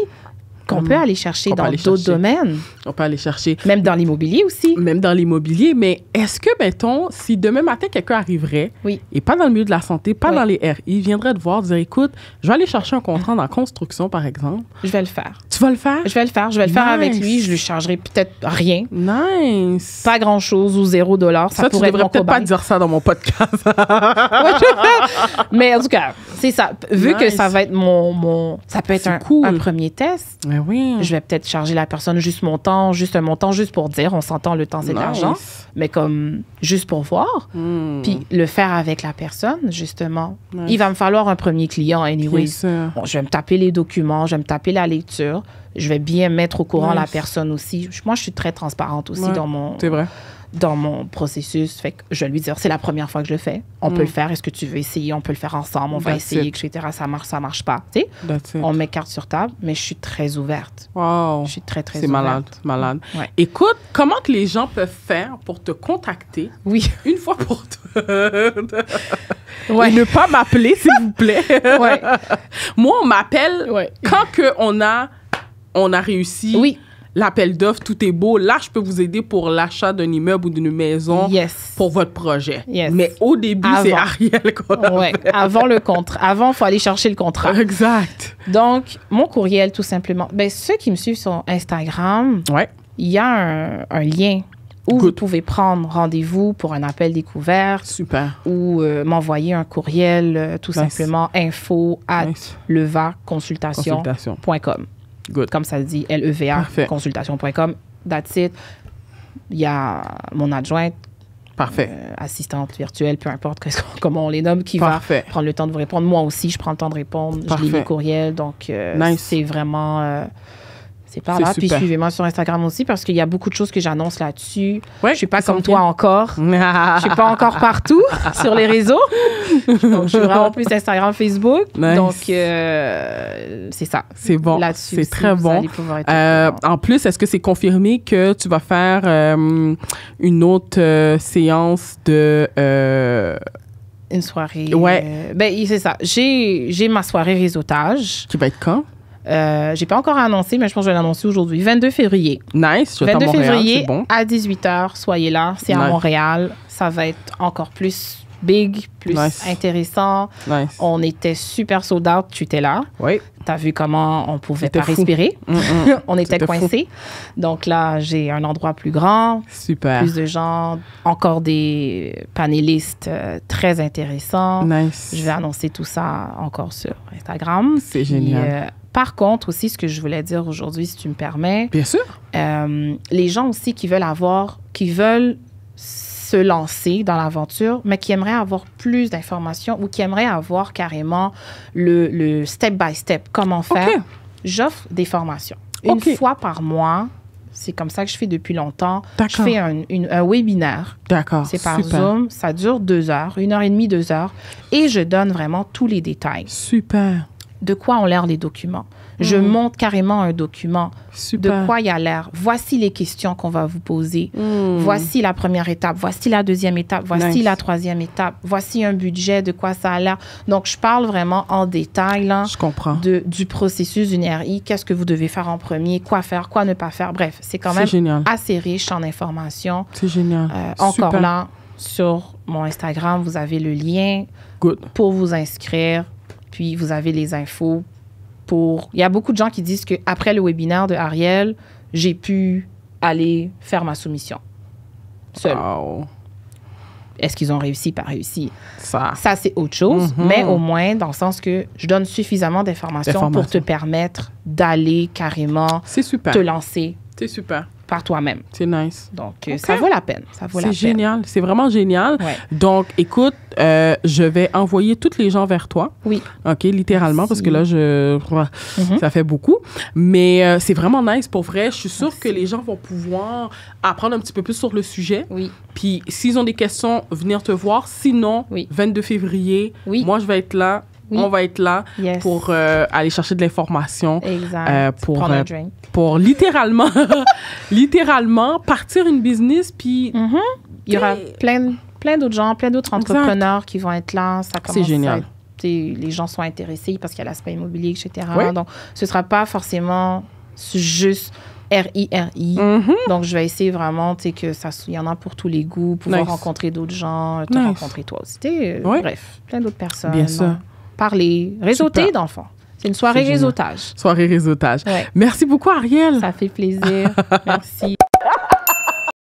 qu'on peut aller chercher dans d'autres domaines. On peut aller chercher. Même dans l'immobilier aussi. Même dans l'immobilier. Mais est-ce que, mettons, si demain matin, quelqu'un arriverait, et pas dans le milieu de la santé, pas dans les RI, viendrait te voir, dire, écoute, je vais aller chercher un contrat dans la construction, par exemple. Je vais le faire. Tu vas le faire? Je vais le faire. Je vais le faire avec lui. Je lui chargerai peut-être rien. Nice. Pas grand-chose ou $0. Ça pourrait tu devrais peut-être pas dire ça dans mon podcast. Mais en tout cas, c'est ça. Vu que ça va être ça peut être un premier test. Oui. Je vais peut-être charger la personne juste un montant juste pour dire, on s'entend, le temps, c'est de l'argent, mais comme juste pour voir, puis le faire avec la personne, justement. Il va me falloir un premier client, anyways. Bon, je vais me taper les documents, je vais me taper la lecture, je vais bien mettre au courant la personne aussi. Moi, je suis très transparente aussi dans mon processus. Fait que je vais lui dire, c'est la première fois que je le fais. On peut le faire. Est-ce que tu veux essayer? On peut le faire ensemble. On va essayer, etc. Ça marche pas. Tu sais, on met carte sur table, mais je suis très ouverte. Wow. Je suis très, très ouverte. C'est malade. Ouais. Écoute, comment que les gens peuvent faire pour te contacter? Oui. Une fois pour toutes. Et ne pas m'appeler, s'il vous plaît. Moi, on m'appelle quand on a réussi. Oui. L'appel d'offres, tout est beau. Là, je peux vous aider pour l'achat d'un immeuble ou d'une maison pour votre projet. Mais au début, c'est Ariel qu'on appelle. Avant le contrat. Avant, il faut aller chercher le contrat. Exact. Donc, mon courriel, tout simplement. Ben, ceux qui me suivent sur Instagram, il y a un lien où vous pouvez prendre rendez-vous pour un appel découvert. Super. Ou m'envoyer un courriel, tout simplement, info@levaconsultation.com. Good. Comme ça le dit, LEVA, consultation.com. That's it. Il y a mon adjointe, assistante virtuelle, peu importe comment on les nomme, qui va prendre le temps de vous répondre. Moi aussi, je prends le temps de répondre. Je lis les courriels. Donc, c'est vraiment... c'est par là. Puis suivez-moi sur Instagram aussi parce qu'il y a beaucoup de choses que j'annonce là-dessus. Je suis pas comme toi encore. Je suis pas encore partout sur les réseaux. Donc, je suis vraiment plus Instagram, Facebook. Donc, c'est ça. C'est bon. Là-dessus, c'est très bon. En plus, est-ce que c'est confirmé que tu vas faire une autre séance de... une soirée. C'est ça. J'ai ma soirée réseautage. Qui va être quand? J'ai pas encore annoncé, mais je pense que je vais l'annoncer aujourd'hui. 22 février. Nice. Je vais 22 février à 18h. Soyez là. C'est à Montréal. Ça va être encore plus big, plus intéressant. On était super sold out. Tu étais là. Oui. T'as vu comment on pouvait pas respirer. On était coincés. Donc là, j'ai un endroit plus grand. Super. Plus de gens. Encore des panélistes très intéressants. Nice. Je vais annoncer tout ça encore sur Instagram. C'est génial. Par contre, aussi, ce que je voulais dire aujourd'hui, si tu me permets. Bien sûr. Les gens aussi qui veulent se se lancer dans l'aventure, mais qui aimeraient avoir plus d'informations ou qui aimeraient avoir carrément le step-by-step, comment faire, OK. j'offre des formations. Une fois par mois, c'est comme ça que je fais depuis longtemps. Je fais un webinaire. D'accord. C'est par Zoom. Ça dure 2 heures, 1h30, 2 heures. Et je donne vraiment tous les détails. Super. De quoi ont l'air les documents. Je montre carrément un document. Super. De quoi il y a l'air. Voici les questions qu'on va vous poser. Voici la première étape. Voici la deuxième étape. Voici la troisième étape. Voici un budget, de quoi ça a l'air. Donc, je parle vraiment en détail là, je comprends. Du processus d'une RI. Qu'est-ce que vous devez faire en premier, quoi faire, quoi ne pas faire. Bref, c'est quand même assez riche en informations. C'est génial. Encore là, sur mon Instagram, vous avez le lien pour vous inscrire. Puis, vous avez les infos. Il y a beaucoup de gens qui disent qu'après le webinaire de Ariel, j'ai pu aller faire ma soumission seule. Wow. Est-ce qu'ils ont réussi? Pas réussi. Ça c'est autre chose, mais au moins dans le sens que je donne suffisamment d'informations pour te permettre d'aller carrément te lancer. C'est super. Par toi-même. C'est nice. Donc, ça vaut la peine. C'est génial. C'est vraiment génial. Ouais. Donc, écoute, je vais envoyer toutes les gens vers toi. Oui. OK, littéralement, parce que là, ça fait beaucoup. Mais c'est vraiment nice. Pour vrai, je suis sûre que les gens vont pouvoir apprendre un petit peu plus sur le sujet. Oui. Puis, s'ils ont des questions, venir te voir. Sinon, 22 février, moi, je vais être là. Oui. On va être là pour aller chercher de l'information. Exact. Prendre un drink. Pour littéralement partir une business. Puis il y aura plein d'autres gens, plein d'autres entrepreneurs qui vont être là. C'est génial. Les gens sont intéressés parce qu'il y a l'aspect immobilier, etc. Oui. Donc, ce ne sera pas forcément juste RI. Donc, je vais essayer vraiment qu'il y en a pour tous les goûts, pouvoir rencontrer d'autres gens, te rencontrer toi aussi. Bref, plein d'autres personnes. Bien sûr. Parler, réseauter d'enfants. C'est une soirée réseautage. Soirée réseautage. Ouais. Merci beaucoup, Ariel. Ça fait plaisir. Merci.